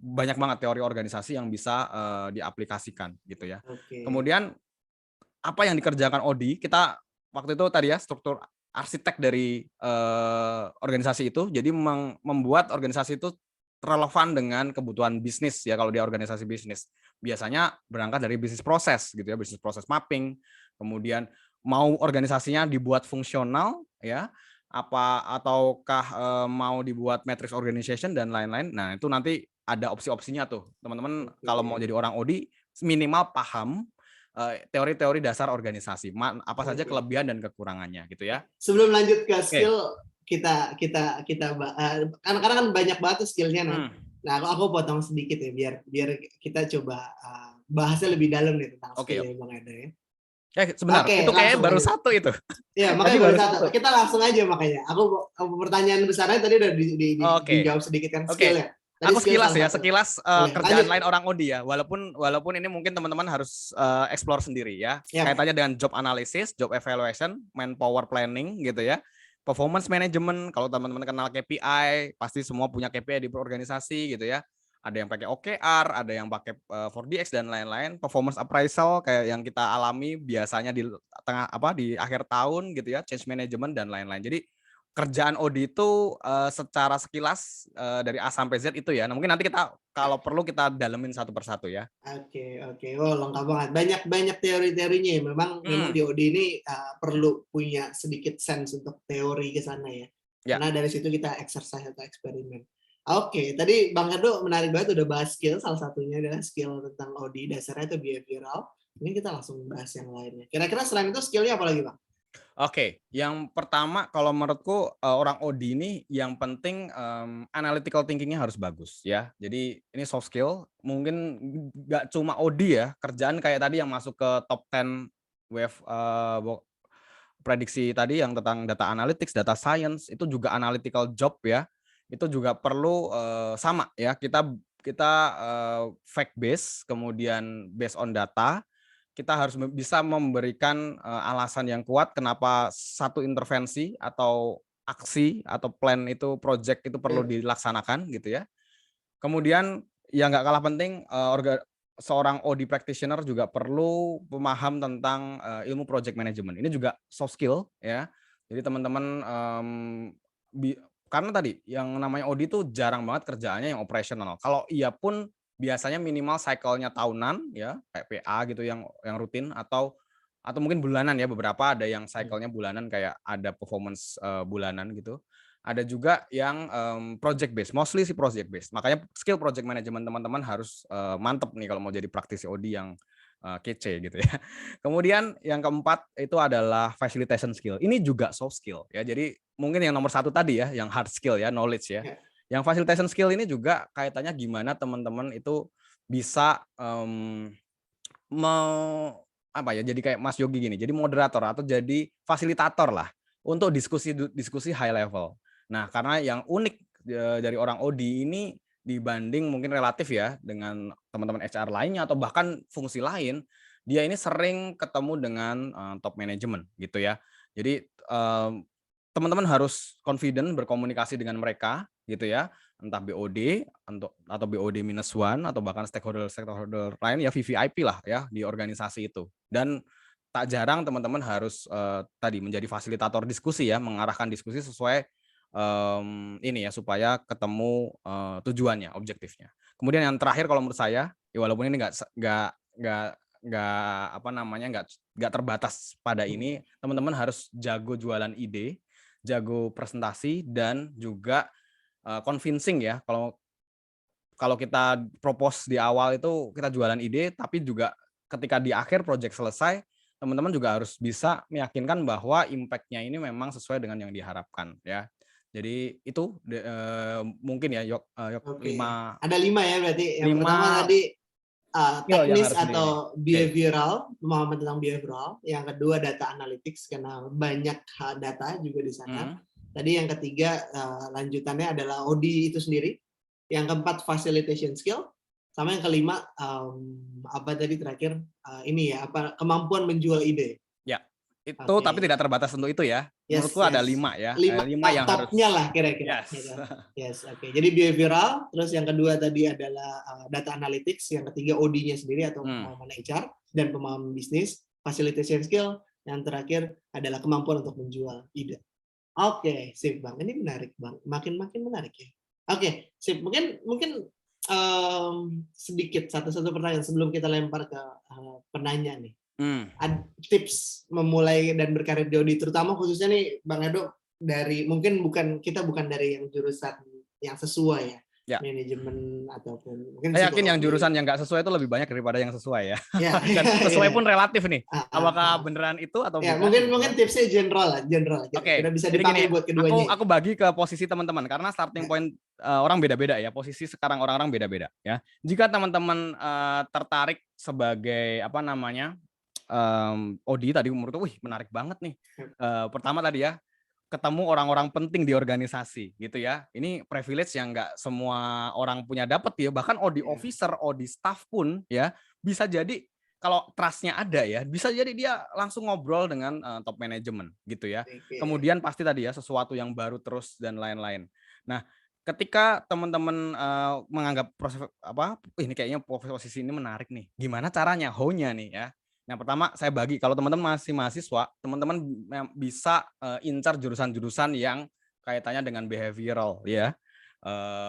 banyak banget teori organisasi yang bisa diaplikasikan gitu ya. oke. Kemudian apa yang dikerjakan Odi, kita waktu itu tadi ya struktur arsitek dari organisasi itu, jadi membuat organisasi itu relevan dengan kebutuhan bisnis ya kalau di organisasi bisnis. Biasanya berangkat dari bisnis proses gitu ya, bisnis proses mapping. Kemudian mau organisasinya dibuat fungsional ya, apa ataukah mau dibuat matrix organization dan lain-lain. Nah, itu nanti ada opsi-opsinya tuh. Teman-teman kalau mau jadi orang OD minimal paham teori-teori dasar organisasi, apa saja kelebihan dan kekurangannya gitu ya. Sebelum lanjut ke skill, karena kan banyak banget tuh skillnya. Nah, aku potong sedikit ya biar kita coba bahasnya lebih dalam nih tentang skillnya Bang Eda ya. Sebentar, itu kayaknya baru aja. satu itu. Iya, makanya baru satu. Kita langsung aja makanya. Aku pertanyaan besarnya tadi udah dijawab sedikit kan skillnya. Aku sekilas kerjaan lain orang OD ya. Walaupun ini mungkin teman-teman harus explore sendiri ya. Kaitannya dengan job analysis, job evaluation, manpower planning gitu ya. Performance management, kalau teman-teman kenal KPI, pasti semua punya KPI di organisasi gitu ya. Ada yang pakai OKR, ada yang pakai 4DX dan lain-lain. Performance appraisal kayak yang kita alami biasanya di di akhir tahun gitu ya, change management dan lain-lain. Jadi kerjaan OD itu secara sekilas dari A sampai Z itu ya. Nah, mungkin nanti kita kalau perlu kita dalemin satu persatu ya. Oke. Oh, lengkap banget. Banyak teori-teorinya ya. Memang di OD ini perlu punya sedikit sense untuk teori ke sana ya. Karena dari situ kita exercise atau eksperimen. Oke, tadi Bang Edo menarik banget udah bahas skill, salah satunya adalah skill tentang OD, dasarnya itu behavioral. Mungkin kita langsung bahas yang lainnya. Kira-kira selain itu skillnya apa lagi, Bang? Oke, yang pertama kalau menurutku orang OD ini yang penting analytical thinking-nya harus bagus ya. Jadi ini soft skill, mungkin nggak cuma OD ya, kerjaan kayak tadi yang masuk ke top 10 wave prediksi tadi yang tentang data analytics, data science, itu juga analytical job ya. Itu juga perlu sama ya, kita fact base, kemudian based on data, kita harus bisa memberikan alasan yang kuat kenapa satu intervensi atau aksi atau plan itu project itu perlu dilaksanakan gitu ya. Kemudian yang nggak kalah penting seorang OD practitioner juga perlu pemaham tentang ilmu project management. Ini juga soft skill ya. Jadi teman-teman karena tadi yang namanya OD itu jarang banget kerjaannya yang operasional. Kalau iya pun biasanya minimal cycle-nya tahunan ya, kayak PA gitu yang rutin atau mungkin bulanan ya, beberapa ada yang cycle-nya bulanan kayak ada performance bulanan gitu. Ada juga yang project based, mostly sih project based. Makanya skill project management teman-teman harus mantep nih kalau mau jadi praktisi OD yang kece gitu ya. Kemudian yang keempat itu adalah facilitation skill. Ini juga soft skill ya. Jadi mungkin yang nomor satu tadi ya, yang hard skill ya, knowledge ya. Yang facilitation skill ini juga kaitannya gimana teman-teman itu bisa jadi kayak Mas Yogi gini, jadi moderator atau jadi fasilitator lah untuk diskusi high level. Nah, karena yang unik dari orang OD ini dibanding mungkin relatif ya dengan teman-teman HR lainnya atau bahkan fungsi lain, dia ini sering ketemu dengan top management gitu ya. Jadi teman-teman harus confident berkomunikasi dengan mereka gitu ya, entah BOD atau BOD-1 atau bahkan stakeholder lain ya, VVIP lah ya di organisasi itu. Dan tak jarang teman-teman harus tadi menjadi fasilitator diskusi ya, mengarahkan diskusi sesuai ini ya, supaya ketemu tujuannya, objektifnya. Kemudian yang terakhir kalau menurut saya, ya walaupun ini nggak terbatas pada ini, teman-teman harus jago jualan ide, jago presentasi, dan juga convincing ya. Kalau kita propose di awal itu kita jualan ide, tapi juga ketika di akhir project selesai, teman-teman juga harus bisa meyakinkan bahwa impact-nya ini memang sesuai dengan yang diharapkan ya. Jadi itu mungkin ya Yok, 5. Ada 5 ya berarti. Yang pertama tadi teknis atau behavioral, pemahaman tentang behavioral. Yang kedua data analytics karena banyak data juga di sana. Tadi yang ketiga lanjutannya adalah OD itu sendiri. Yang keempat facilitation skill. Sama yang kelima apa tadi terakhir ini ya, apa kemampuan menjual ide. Ya, itu tapi tidak terbatas untuk itu ya. Menurutku ada 5 ya. 5 yang topnya harus lah kira-kira. Yes. Oke. Jadi behavioral, terus yang kedua tadi adalah data analytics, yang ketiga OD-nya sendiri atau pemahaman HR dan pemahaman bisnis, facilitation skill, yang terakhir adalah kemampuan untuk menjual ide. Oke, sip Bang. Ini menarik Bang. Makin menarik ya. Oke, sip. Mungkin sedikit satu pertanyaan sebelum kita lempar ke penanya nih. Tips memulai dan berkarir di Audi, terutama khususnya nih Bang Edo, dari mungkin kita bukan dari yang jurusan yang sesuai ya, manajemen ataupun mungkin saya yakin yang psikologi. jurusan yang nggak sesuai itu lebih banyak daripada yang sesuai ya. Ya, Dan sesuai pun relatif nih. Apakah ah. beneran itu atau Ya, bukan? mungkin tipsnya general. Oke, Kita bisa jadi dipakai gini, buat keduanya. aku bagi ke posisi teman-teman karena starting point orang beda-beda ya. Posisi sekarang orang-orang beda-beda ya. Jika teman-teman tertarik sebagai apa namanya Odi tadi menurutku, wih menarik banget nih. Pertama tadi ya, ketemu orang-orang penting di organisasi gitu ya. Ini privilege yang nggak semua orang punya dapat ya. Bahkan Odi officer, Odi staff pun ya bisa jadi kalau trust-nya ada ya, bisa jadi dia langsung ngobrol dengan top management gitu ya. Kemudian pasti tadi ya sesuatu yang baru terus dan lain-lain. Nah, ketika teman-teman menganggap proses ini kayaknya posisi ini menarik nih. Gimana caranya? How-nya nih ya. Yang pertama saya bagi kalau teman-teman masih mahasiswa, teman-teman bisa incar jurusan-jurusan yang kaitannya dengan behavioral ya.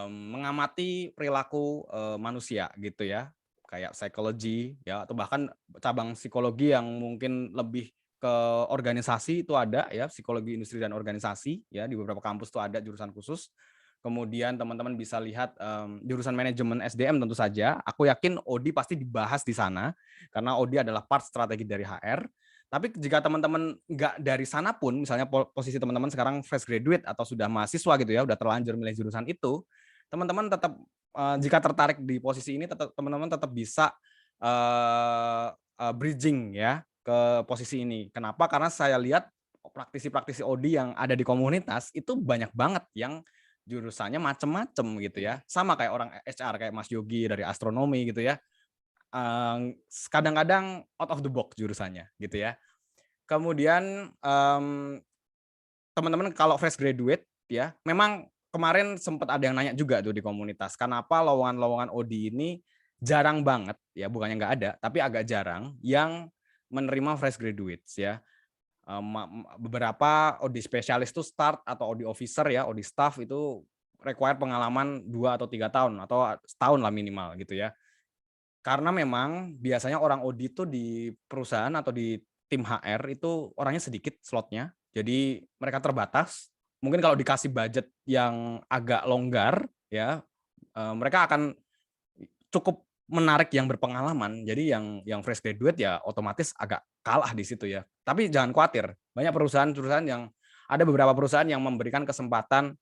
Mengamati perilaku manusia gitu ya. Kayak psikologi ya atau bahkan cabang psikologi yang mungkin lebih ke organisasi itu ada ya, psikologi industri dan organisasi ya, di beberapa kampus itu ada jurusan khusus. Kemudian teman-teman bisa lihat jurusan manajemen SDM tentu saja. Aku yakin Odi pasti dibahas di sana karena Odi adalah part strategi dari HR. Tapi jika teman-teman nggak dari sana pun, misalnya posisi teman-teman sekarang fresh graduate atau sudah mahasiswa gitu ya, udah terlanjur milih jurusan itu, teman-teman tetap jika tertarik di posisi ini, teman-teman tetap bisa bridging ya ke posisi ini. Kenapa? Karena saya lihat praktisi-praktisi Odi yang ada di komunitas itu banyak banget yang jurusannya macem-macem gitu ya. Sama kayak orang HR kayak Mas Yogi dari astronomi gitu ya. Kadang-kadang out of the box jurusannya gitu ya. Kemudian teman-teman kalau fresh graduate ya, memang kemarin sempat ada yang nanya juga tuh di komunitas, kenapa lowongan-lowongan OD ini jarang banget ya, bukannya nggak ada, tapi agak jarang yang menerima fresh graduates ya. Beberapa OD spesialis itu start atau OD officer ya, OD staff itu require pengalaman 2 atau 3 tahun atau setahun lah minimal gitu ya. Karena memang biasanya orang OD itu di perusahaan atau di tim HR itu orangnya sedikit slotnya, jadi mereka terbatas. Mungkin kalau dikasih budget yang agak longgar ya, mereka akan cukup menarik yang berpengalaman. Jadi yang fresh graduate ya otomatis agak kalah di situ ya. Tapi jangan khawatir, banyak perusahaan-perusahaan yang ada beberapa perusahaan yang memberikan kesempatan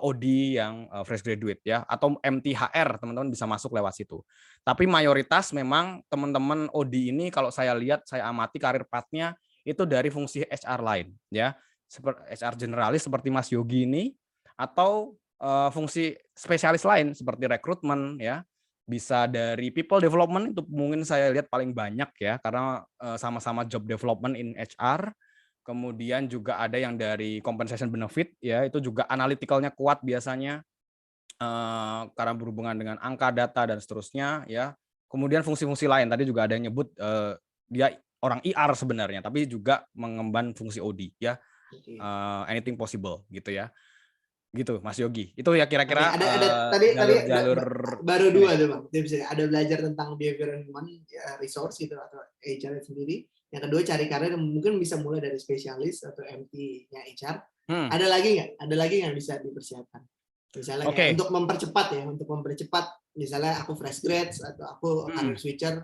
OD yang fresh graduate ya, atau MTHR teman-teman bisa masuk lewat situ. Tapi mayoritas memang teman-teman OD ini kalau saya lihat, saya amati karir pathnya itu dari fungsi HR lain ya, seperti HR generalis seperti Mas Yogi ini, atau fungsi spesialis lain seperti rekrutmen ya, bisa dari people development itu mungkin saya lihat paling banyak ya, karena sama-sama job development in HR. Kemudian juga ada yang dari compensation benefit ya, itu juga analytical-nya kuat biasanya karena berhubungan dengan angka, data dan seterusnya ya. Kemudian fungsi-fungsi lain tadi juga ada yang nyebut dia orang IR sebenarnya, tapi juga mengemban fungsi OD ya. Anything possible gitu ya. Gitu Mas Yogi. Itu ya kira-kira tadi jalur-jalur baru 2 tuh Bang. Ada belajar tentang behavior human resource gitu atau HR sendiri. Yang kedua cari karir yang mungkin bisa mulai dari spesialis atau MT-nya HR. Ada lagi nggak? Ada lagi yang bisa dipersiapkan? Misalnya untuk mempercepat misalnya aku fresh grad atau aku career switcher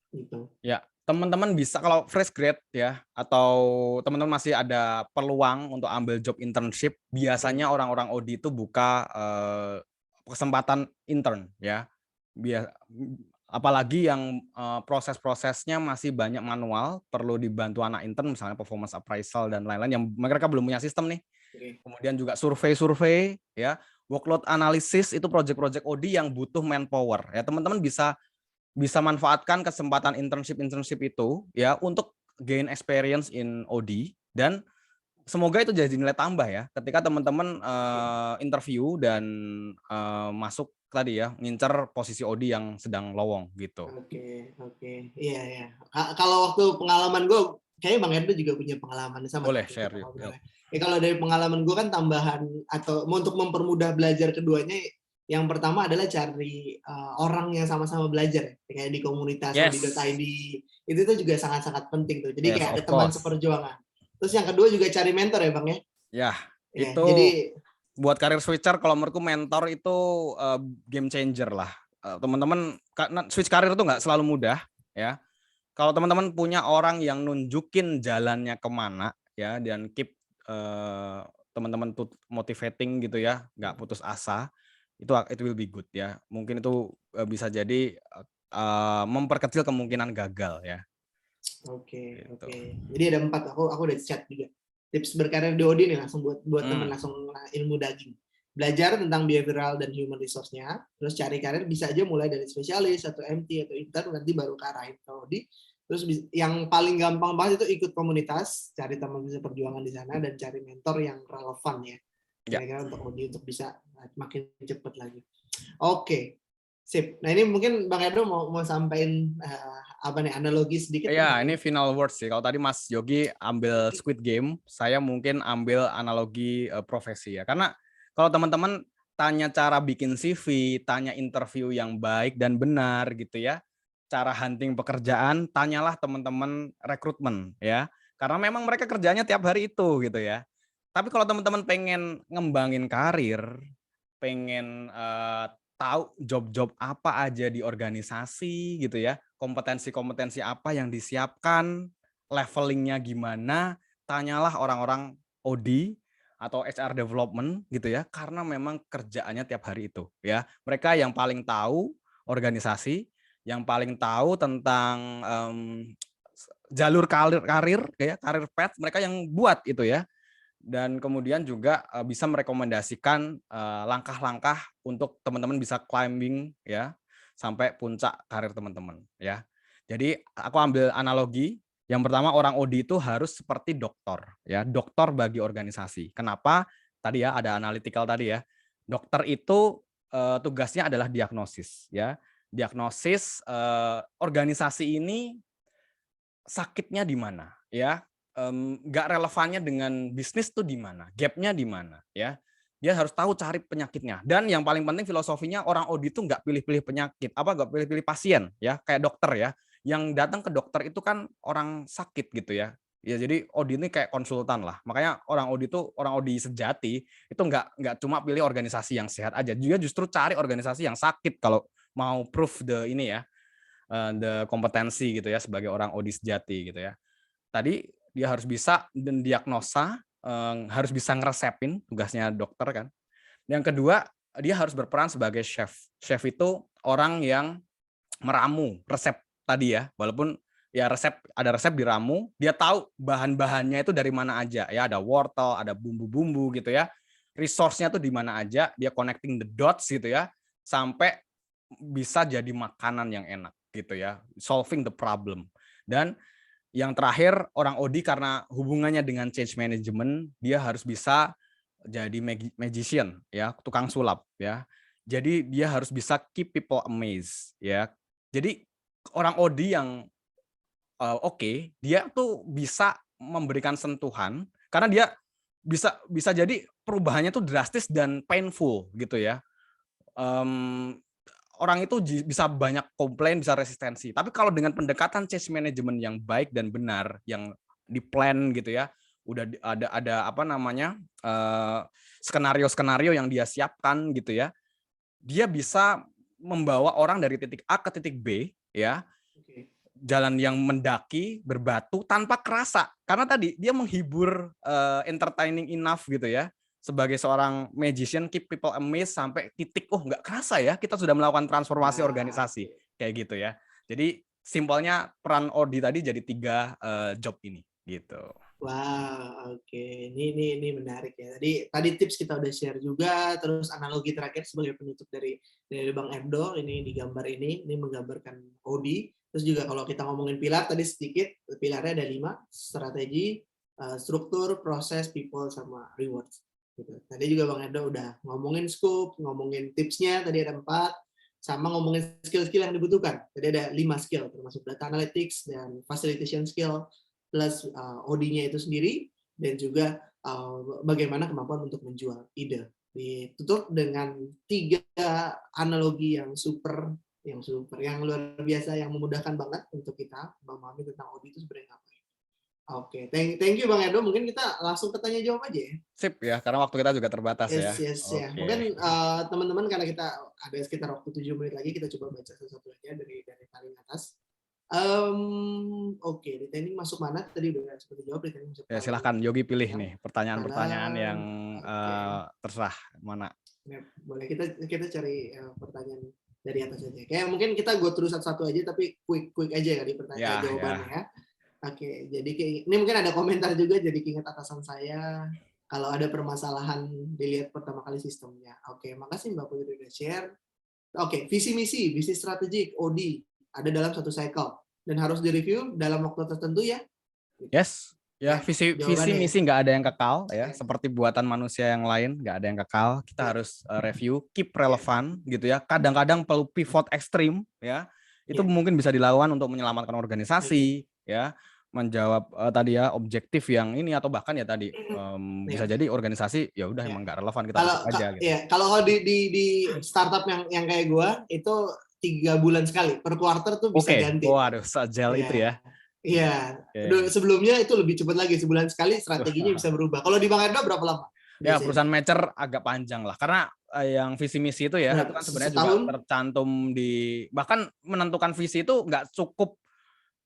gitu. Ya, teman-teman bisa kalau fresh grad ya, atau teman-teman masih ada peluang untuk ambil job internship, biasanya orang-orang OD itu buka kesempatan intern ya. Apalagi yang proses-prosesnya masih banyak manual, perlu dibantu anak intern misalnya performance appraisal dan lain-lain yang mereka belum punya sistem nih. Kemudian juga survei-survei ya, workload analysis itu project-project OD yang butuh manpower ya. Teman-teman bisa manfaatkan kesempatan internship itu ya untuk gain experience in OD, dan semoga itu jadi nilai tambah ya ketika teman-teman interview dan masuk tadi ya, ngincer posisi OD yang sedang lowong gitu. Oke. Iya, iya. Kalau waktu pengalaman gue, kayaknya Bang Endo juga punya pengalaman sama Boleh waktu share kita yuk. ngobrol ya. Kalau dari pengalaman gue kan tambahan atau untuk mempermudah belajar keduanya, yang pertama adalah cari orang yang sama-sama belajar, kayak di komunitas Yes, odi.id. Itu tuh juga sangat-sangat penting tuh. Jadi yes kayak ada of teman course. seperjuangan. Terus yang kedua juga cari mentor ya Bang ya. Ya, Ya, itu jadi buat karir switcher kalau menurutku mentor itu game changer lah. Teman-teman karena switch karir itu nggak selalu mudah ya. Kalau teman-teman punya orang yang nunjukin jalannya kemana ya dan keep teman-teman tuh motivating gitu ya, nggak putus asa, itu will be good ya. Mungkin itu bisa jadi memperkecil kemungkinan gagal ya. Oke, Gitu. oke. Jadi ada 4, aku udah chat juga. Tips berkarir di Odin nih langsung buat temen Hmm, langsung ilmu daging. Belajar tentang behavioral dan human resource-nya, terus cari karir bisa aja mulai dari spesialis atau MT atau intern, nanti baru ke arahin ke Odi. Terus yang paling gampang banget itu ikut komunitas, cari teman bisa perjuangan di sana dan cari mentor yang relevan ya. ya. Kira-kira untuk Odi untuk bisa makin cepet lagi. Oke. Sip. Nah ini mungkin Bang Edo mau sampaikan apa nih analogi sedikit nih Ya, mengenai ini final words sih. Kalau tadi Mas Yogi ambil Squid Game, saya mungkin ambil analogi profesi ya. Karena kalau teman-teman tanya cara bikin CV, tanya interview yang baik dan benar gitu ya, cara hunting pekerjaan, tanyalah teman-teman rekrutmen ya. Karena memang mereka kerjanya tiap hari itu gitu ya. Tapi kalau teman-teman pengen ngembangin karir, pengen tahu job-job apa aja di organisasi gitu ya, kompetensi-kompetensi apa yang disiapkan, levelingnya gimana, tanyalah orang-orang OD atau HR development gitu ya, karena memang kerjaannya tiap hari itu ya. Mereka yang paling tahu organisasi, yang paling tahu tentang jalur karir ya, karir path mereka yang buat itu ya. Dan kemudian juga bisa merekomendasikan langkah-langkah untuk teman-teman bisa climbing ya sampai puncak karir teman-teman ya. Jadi aku ambil analogi, yang pertama orang OD itu harus seperti dokter ya, dokter bagi organisasi. Kenapa? Tadi ya ada analytical tadi ya. Dokter itu tugasnya adalah diagnosis ya. Diagnosis organisasi ini sakitnya di mana ya, nggak relevannya dengan bisnis tuh di mana, gap-nya di mana ya. Dia harus tahu cari penyakitnya, dan yang paling penting filosofinya orang audit itu nggak pilih-pilih penyakit, nggak pilih-pilih pasien ya, kayak dokter ya, yang datang ke dokter itu kan orang sakit gitu ya. Ya jadi audit ini kayak konsultan lah, makanya orang audit itu orang audit sejati itu nggak cuma pilih organisasi yang sehat aja, dia justru cari organisasi yang sakit kalau mau proof the ini ya, the kompetensi gitu ya sebagai orang audit sejati gitu ya. Tadi dia harus bisa mendiagnosa, harus bisa ngeresepin, tugasnya dokter kan. Yang kedua, dia harus berperan sebagai chef. Chef itu orang yang meramu resep tadi ya, walaupun ya ada resep diramu, dia tahu bahan-bahannya itu dari mana aja ya, ada wortel, ada bumbu-bumbu gitu ya. Resource-nya tuh di mana aja, dia connecting the dots gitu ya, sampai bisa jadi makanan yang enak gitu ya, solving the problem. Dan yang terakhir, orang OD karena hubungannya dengan change management, dia harus bisa jadi magician ya, tukang sulap ya. Jadi dia harus bisa keep people amazed ya. Jadi orang OD yang oke, dia tuh bisa memberikan sentuhan karena dia bisa jadi perubahannya tuh drastis dan painful gitu ya. Mmm, Orang itu bisa banyak komplain, bisa resistensi. Tapi kalau dengan pendekatan change management yang baik dan benar, yang di-plan gitu ya, udah ada apa namanya, skenario-skenario yang dia siapkan gitu ya, dia bisa membawa orang dari titik A ke titik B ya, Oke. jalan yang mendaki, berbatu tanpa kerasa. Karena tadi dia menghibur, entertaining enough gitu ya. Sebagai seorang magician keep people amazed sampai titik, oh nggak kerasa ya kita sudah melakukan transformasi Wah, organisasi kayak gitu ya. Jadi simpelnya peran Odi tadi jadi 3 job ini gitu. wah, oke. Ini menarik ya. Tadi tips kita udah share juga, terus analogi terakhir sebagai penutup dari Bang Endo ini di gambar ini menggambarkan Odi. Terus juga kalau kita ngomongin pilar tadi sedikit, pilarnya ada 5, strategi, struktur, proses, people, sama rewards. Gitu. Tadi juga Bang Edo udah ngomongin scope, ngomongin tipsnya, tadi ada 4, sama ngomongin skill-skill yang dibutuhkan. Tadi ada 5 skill, termasuk data analytics dan facilitation skill, plus OD-nya itu sendiri, dan juga bagaimana kemampuan untuk menjual ide. Ditutup dengan 3 analogi yang yang luar biasa, yang memudahkan banget untuk kita memahami tentang OD itu sebenarnya apa. Oke, thank you Bang Edo. Mungkin kita langsung ke tanya jawab aja ya. Sip ya, karena waktu kita juga terbatas ya. Yes ya. Oke. Mungkin teman-teman, karena kita ada sekitar waktu 7 menit lagi, kita coba baca satu-satu aja dari paling atas. Oke, retaining masuk mana? Tadi udah seperti jawab, retaining masuk. Ya, silahkan Yogi pilih nih pertanyaan-pertanyaan yang terserah mana. Ya, boleh kita cari pertanyaan dari atas aja. Kayak mungkin kita go through satu-satu aja, tapi quick aja kali pertanyaan jawabannya ya. Oke, jadi ini mungkin ada komentar juga, jadi keinget atasan saya kalau ada permasalahan dilihat pertama kali sistemnya. Oke, makasih Mbak Putri udah share. Oke, visi misi, bisnis strategik, OD ada dalam satu cycle dan harus direview dalam waktu tertentu ya. Yes, ya visi misi nggak ada yang kekal ya, seperti buatan manusia yang lain nggak ada yang kekal. Kita harus review, keep relevan gitu ya. Kadang-kadang perlu pivot ekstrim ya. Itu mungkin bisa dilakukan untuk menyelamatkan organisasi ya, menjawab tadi ya objektif yang ini, atau bahkan ya tadi bisa jadi organisasi ya udah emang nggak relevan, kita tutup aja gitu. Ya, kalau di startup yang kayak gua itu 3 bulan sekali per quarter tuh bisa ganti. Waduh, agile itu ya. Iya. Sebelumnya itu lebih cepat lagi, sebulan sekali strateginya bisa berubah. Kalau di Bang Edo berapa lama? Ya, perusahaan matcher agak panjang lah, karena yang visi misi itu ya itu kan sebenarnya juga tercantum di, bahkan menentukan visi itu nggak cukup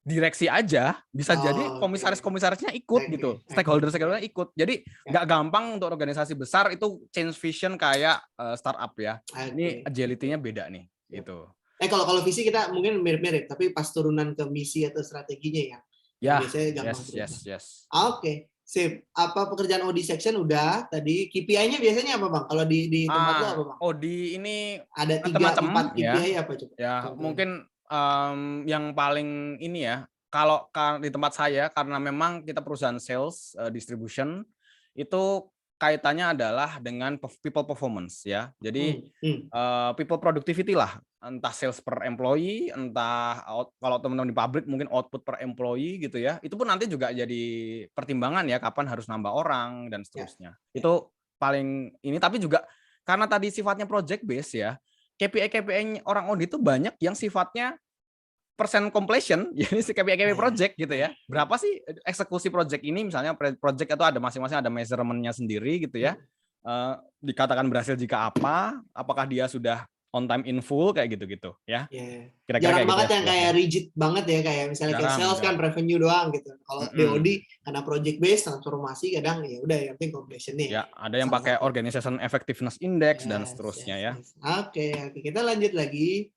direksi aja, bisa jadi komisarisnya ikut gitu, stakeholder-stakeholdernya ikut. Jadi nggak gampang untuk organisasi besar itu change vision kayak startup ya. Ini agility-nya beda nih gitu. Kalau visi kita mungkin mirip-mirip, tapi pas turunan ke misi atau strateginya ya biasanya gampang berubah. Yes. Oke. Sip. Apa pekerjaan OD section udah tadi, KPI-nya biasanya apa Bang? Kalau di tempat lo apa Bang? OD ini ada 3-4 KPI apa coba? Ya, mungkin yang paling ini ya, kalau di tempat saya, karena memang kita perusahaan sales distribution, itu kaitannya adalah dengan people performance ya. Jadi people productivity lah, entah sales per employee, entah kalau teman-teman di pabrik mungkin output per employee gitu ya. Itu pun nanti juga jadi pertimbangan ya, kapan harus nambah orang dan seterusnya. Itu paling ini, tapi juga karena tadi sifatnya project base ya, KPI orang audit itu banyak yang sifatnya persen completion, jadi si KPI project gitu ya. Berapa sih eksekusi project ini, misalnya project itu ada masing-masing ada measurement-nya sendiri gitu ya. Dikatakan berhasil jika apakah dia sudah on time in full kayak gitu-gitu ya. Kira-kira jarang banget yang kayak rigid banget ya, kayak misalnya kayak sales kan revenue doang gitu. Kalau DOD karena project based transformasi kadang ya udah yang penting completion-nya. Ya, ada yang pakai organization effectiveness index dan seterusnya ya. Oke, kita lanjut lagi.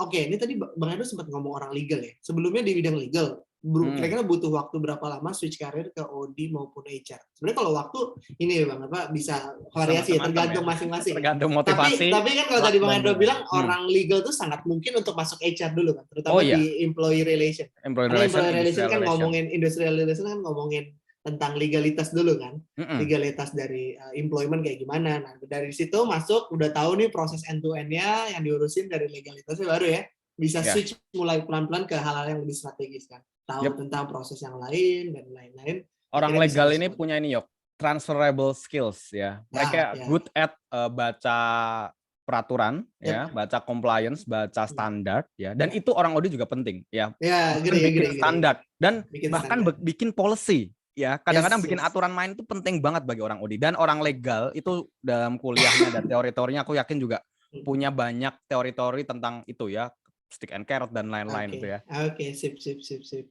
Ini tadi Bang Edo sempat ngomong orang legal ya. Sebelumnya di bidang legal, kira-kira butuh waktu berapa lama switch karir ke OD maupun HR? Sebenarnya kalau waktu ini ya Bang, bisa variasi ya, tergantung masing-masing. Tergantung motivasi. Tapi kan kalau tadi Bang Edo bilang orang legal tuh sangat mungkin untuk masuk HR dulu kan, terutama di employee relation. Employee relation kan ngomongin industrial relation, kan ngomongin tentang legalitas dulu kan, legalitas dari employment kayak gimana. Nah dari situ masuk, udah tahu nih proses end to end-nya yang diurusin dari legalitasnya, baru ya bisa switch mulai pelan-pelan ke hal-hal yang lebih strategis kan, tahu tentang proses yang lain dan lain-lain. Orang legal ini punya ini transferable skills ya. Mereka good at baca peraturan ya, baca compliance, baca standar ya, dan itu orang audit juga penting ya. Bikin standar dan bahkan bikin policy. Ya, kadang-kadang bikin aturan main itu penting banget bagi orang audit, dan orang legal itu dalam kuliahnya dan teori-teorinya aku yakin juga punya banyak teori-teori tentang itu ya, stick and carrot dan lain-lain itu ya. Oke, sip.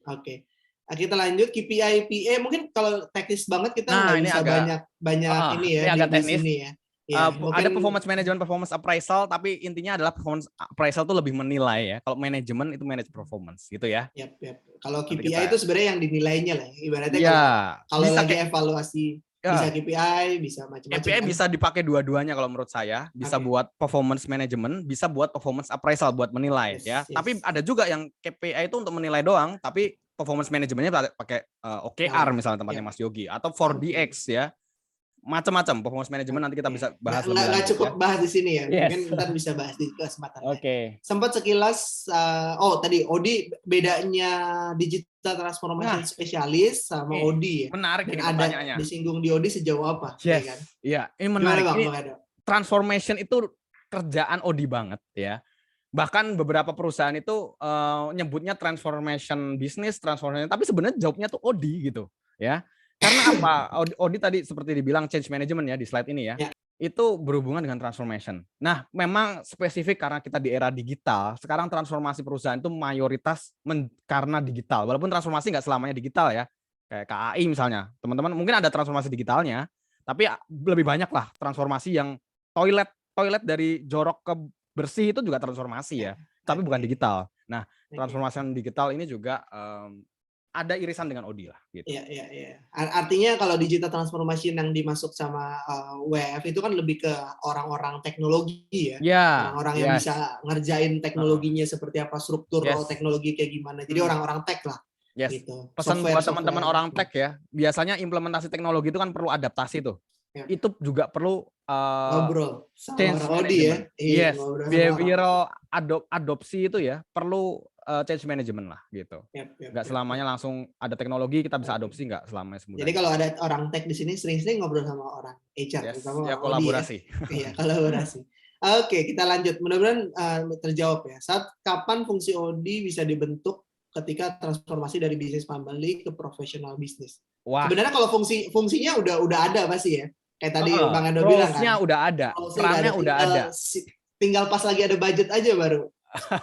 Oke. Kita lanjut KPI PA, mungkin kalau teknis banget kita nggak bisa banyak ini ya, agak teknis. Sini ya. Ada performance management, performance appraisal, tapi intinya adalah performance appraisal itu lebih menilai ya. Kalau manajemen itu manage performance gitu ya. Kalau KPI itu sebenarnya yang dinilainya lah. Ibaratnya kalau lagi evaluasi bisa KPI, bisa macam-macam. KPI bisa dipakai dua-duanya kalau menurut saya. Bisa buat performance management, bisa buat performance appraisal buat menilai ya. Tapi ada juga yang KPI itu untuk menilai doang, tapi performance managementnya pakai OKR misalnya tempatnya Mas Yogi, atau 4DX ya. macam-macam performance management, nanti kita bisa bahas lebih nggak lanjut cukup ya. bahas di sini ya. Yes. Mungkin ntar bisa bahas di kesempatan lain. Oke. Sempat sekilas, tadi Odi bedanya digital transformation spesialis sama Odi ya. Menarik Dan ini ada pertanyaannya. disinggung di Odi sejauh apa? Yes. Ya kan? Iya, ini menarik. Gimana, Bang, ini Bang Edo? transformation itu kerjaan Odi banget ya. Bahkan beberapa perusahaan itu nyebutnya transformation bisnis, transformation, tapi sebenarnya jawabnya tuh Odi gitu ya. Karena apa? Odi tadi seperti dibilang change management ya di slide ini ya. Itu berhubungan dengan transformation. Nah, memang spesifik karena kita di era digital, sekarang transformasi perusahaan itu mayoritas karena digital. Walaupun transformasi nggak selamanya digital ya. Kayak KAI misalnya. Teman-teman mungkin ada transformasi digitalnya, tapi lebih banyak lah transformasi yang toilet dari jorok ke bersih itu juga transformasi ya, tapi bukan digital. Nah, transformasi digital ini juga ada irisan dengan Odi lah gitu. Iya. Artinya kalau digital transformation yang dimasuk sama WF itu kan lebih ke orang-orang teknologi ya. Orang-orang yang bisa ngerjain teknologinya seperti apa, struktur teknologi kayak gimana. Jadi orang-orang tech lah. Gitu. Pesan buat teman-teman orang tech ya, biasanya implementasi teknologi itu kan perlu adaptasi tuh. Itu juga perlu ngobrol sama change orang Odi ya. Yes, behavioral adopsi itu ya perlu change management lah gitu. Nggak selamanya langsung ada teknologi kita bisa adopsi, nggak selamanya semudah. Jadi kalau ada orang tech di sini sering-sering ngobrol sama orang HR, sama ya kolaborasi. Iya, kolaborasi. Oke, kita lanjut. Mudah-mudahan terjawab ya. Kapan fungsi Odi bisa dibentuk ketika transformasi dari bisnis family ke profesional bisnis? Sebenarnya kalau fungsinya udah ada pasti ya. Kayak tadi Bang Ando bilang kan. Udah ada, perannya udah ada. Tinggal pas lagi ada budget aja baru.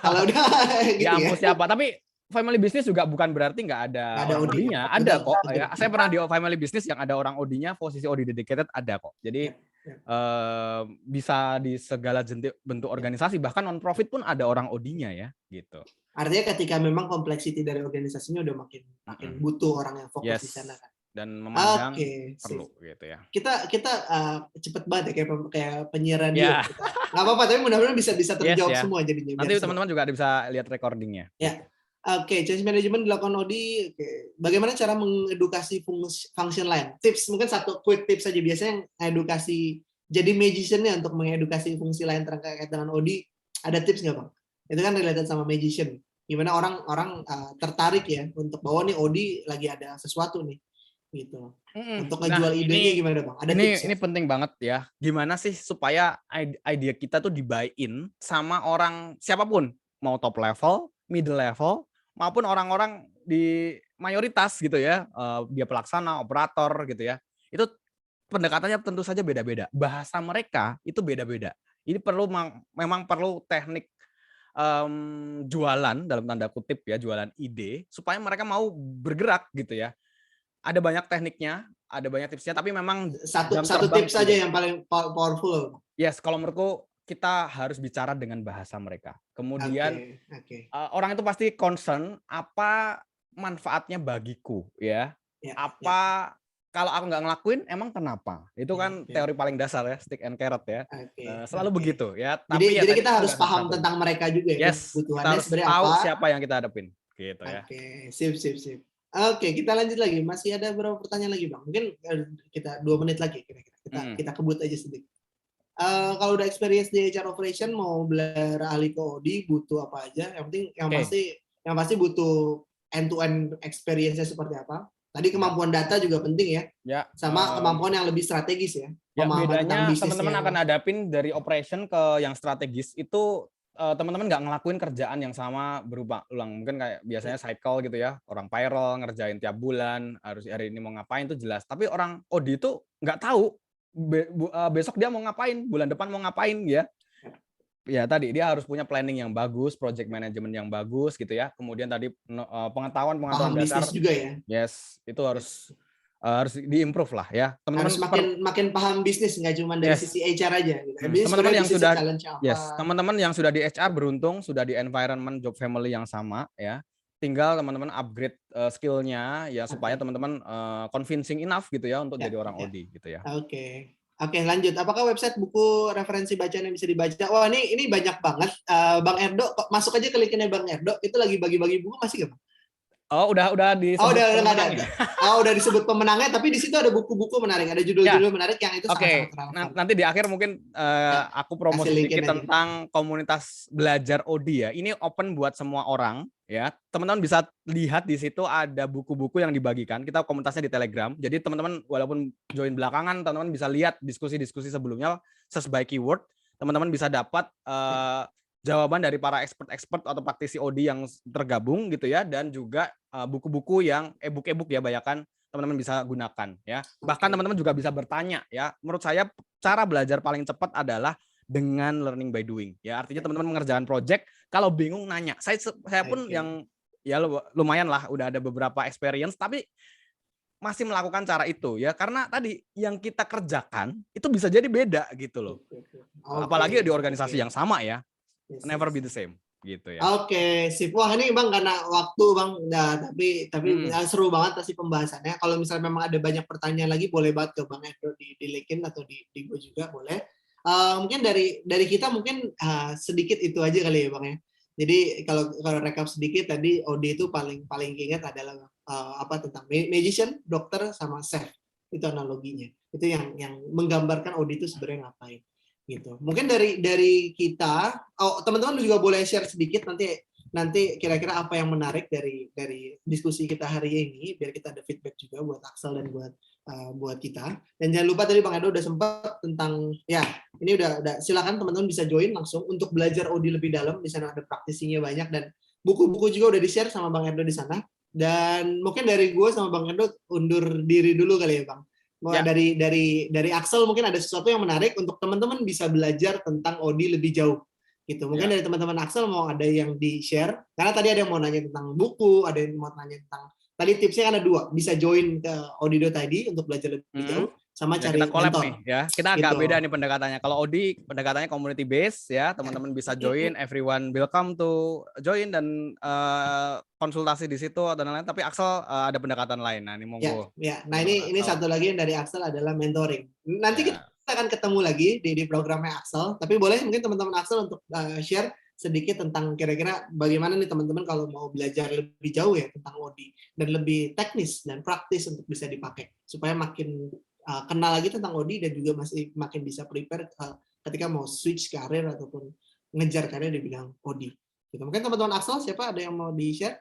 Kalau udah gitu ya. Siapa? Tapi family business juga bukan berarti nggak ada orang Odinya. Ada kok. Ya. Saya pernah di family business yang ada orang Odinya, posisi Odi dedicated ada kok. Jadi bisa di segala bentuk organisasi, bahkan non profit pun ada orang Odinya ya, gitu. Artinya ketika memang kompleksiti dari organisasinya udah makin butuh orang yang fokus di sana kan. Dan memandang perlu gitu ya. Kita cepet banget ya kayak penyiar radio. Nggak apa-apa, tapi mudah-mudahan bisa terjawab semua jadinya. Nanti teman-teman juga bisa lihat recordingnya. Ya. Oke, change management dilakukan Odi. Bagaimana cara mengedukasi function lain? Tips, mungkin satu quick tips saja. Biasanya edukasi, jadi magician-nya untuk mengedukasi fungsi lain terkait dengan Odi. Ada tips nggak, Bang? Itu kan related sama magician. Gimana orang tertarik ya untuk bahwa nih Odi lagi ada sesuatu nih. Gitu. Untuk ngejual idenya gimana, Bang? Ada tips? Ini penting banget ya. Gimana sih supaya ide kita tuh di-buy-in sama orang siapapun, mau top level, middle level, maupun orang-orang di mayoritas gitu ya. Dia pelaksana, operator gitu ya. Itu pendekatannya tentu saja beda-beda. Bahasa mereka itu beda-beda. Ini memang perlu teknik jualan dalam tanda kutip ya, jualan ide supaya mereka mau bergerak gitu ya. Ada banyak tekniknya, ada banyak tipsnya, tapi memang satu tips saja yang paling powerful. Yes, kalau menurutku kita harus bicara dengan bahasa mereka. Kemudian orang itu pasti concern apa manfaatnya bagiku ya. Kalau aku nggak ngelakuin, emang kenapa? Itu kan teori paling dasar ya, stick and carrot ya. Selalu begitu ya. Jadi kita harus paham tentang mereka juga ya. Yes, kita harus tahu siapa yang kita hadapin. Gitu ya. Sip. Oke, kita lanjut lagi. Masih ada beberapa pertanyaan lagi, Bang. Mungkin kita 2 menit lagi kira-kira. Kita kebut aja sedikit. Kalau udah experience di HR operation, mau beralih ke Odi, butuh apa aja? Yang penting, yang pasti butuh end-to-end experience-nya seperti apa. Tadi kemampuan data juga penting ya. Sama kemampuan yang lebih strategis ya. Bedanya teman-teman akan hadapin dari operation ke yang strategis itu. Teman-teman nggak ngelakuin kerjaan yang sama berulang. Mungkin kayak biasanya cycle gitu ya, orang payroll ngerjain tiap bulan, harus hari ini mau ngapain itu jelas. Tapi orang Odi itu nggak tahu besok dia mau ngapain, bulan depan mau ngapain ya. Ya tadi dia harus punya planning yang bagus, project management yang bagus gitu ya. Kemudian tadi pengetahuan dasar juga ya. Yes, itu harus diimprove lah ya. Teman-teman harus makin paham bisnis, nggak cuma dari sisi HR aja. Gitu. Teman-teman yang sudah di HR beruntung sudah di environment job family yang sama ya. Tinggal teman-teman upgrade skill-nya ya supaya teman-teman convincing enough gitu ya untuk jadi orang Odi gitu ya. Oke, lanjut. Apakah website buku referensi bacaan yang bisa dibaca? Wah, ini banyak banget. Bang Erdo, masuk aja ke link-nya Bang Erdo. Itu lagi bagi-bagi buku masih nggak, Bang? Oh, udah Oh, disebut udah nggak ada. pemenangnya. Udah disebut pemenangnya, tapi di situ ada buku-buku menarik, ada Ya, judul-judul menarik yang itu oke. sangat-sangat relevan. Nanti di akhir mungkin Ya, aku kasih promosi linkin sedikit aja. tentang komunitas belajar OD ya. Ini open buat semua orang ya. Teman-teman bisa lihat di situ ada buku-buku yang dibagikan. Kita komunitasnya di Telegram. Jadi teman-teman walaupun join belakangan, teman-teman bisa lihat diskusi-diskusi sebelumnya sesuai keyword. Teman-teman bisa dapat jawaban dari para expert atau praktisi OD yang tergabung gitu ya, dan juga buku-buku yang e-book ya, banyakan teman-teman bisa gunakan ya. Bahkan teman-teman juga bisa bertanya ya. Menurut saya cara belajar paling cepat adalah dengan learning by doing ya. Artinya teman-teman mengerjakan project, kalau bingung nanya. Saya pun yang ya lumayan lah udah ada beberapa experience, tapi masih melakukan cara itu ya, karena tadi yang kita kerjakan itu bisa jadi beda gitu loh. Apalagi di organisasi yang sama ya. Never be the same gitu ya. Oke, sip. Wah, ini Bang karena waktu Bang, tapi seru banget pasti pembahasannya. Kalau misalnya memang ada banyak pertanyaan lagi, boleh banget ke Bang Edo di LinkedIn atau di gue juga boleh. Mungkin dari kita mungkin sedikit itu aja kali ya Bang ya. Jadi kalau rekap sedikit tadi OD itu paling ingat adalah tentang magician, dokter sama chef. Itu analoginya. Itu yang menggambarkan OD itu sebenarnya ngapain. Gitu. Mungkin dari kita, teman-teman juga boleh share sedikit nanti kira-kira apa yang menarik dari diskusi kita hari ini, biar kita ada feedback juga buat Axel dan buat kita. Dan jangan lupa tadi Bang Edo udah sempat tentang ya ini udah silakan teman-teman bisa join langsung untuk belajar OD lebih dalam. Di sana ada praktisinya banyak dan buku-buku juga udah di-share sama Bang Edo di sana. Dan mungkin dari gue sama Bang Edo undur diri dulu kali ya Bang. Ya. Dari Axel mungkin ada sesuatu yang menarik untuk teman-teman bisa belajar tentang OD lebih jauh gitu. Mungkin dari teman-teman Axel mau ada yang di-share karena tadi ada yang mau nanya tentang buku, ada yang mau nanya tentang tadi tipsnya ada 2, bisa join ke Odido.id untuk belajar lebih jauh sama ya, cari kita collab mentor. Nih ya. Kita agak beda nih pendekatannya. Kalau OD pendekatannya community base ya, teman-teman bisa join, everyone welcome to join dan konsultasi di situ dan lain-lain. Tapi Axel ada pendekatan lain. Nah, ini monggo. Ya. Nah, ini satu lagi yang dari Axel adalah mentoring. Nanti kita akan ketemu lagi di programnya Axel, tapi boleh mungkin teman-teman Axel untuk share sedikit tentang kira-kira bagaimana nih teman-teman kalau mau belajar lebih jauh ya tentang OD dan lebih teknis dan praktis untuk bisa dipakai supaya makin kenal lagi tentang OD dan juga masih makin bisa prepare ketika mau switch karir ataupun ngejar karir di bidang OD. Gitu. Mungkin teman-teman Axel siapa ada yang mau di-share?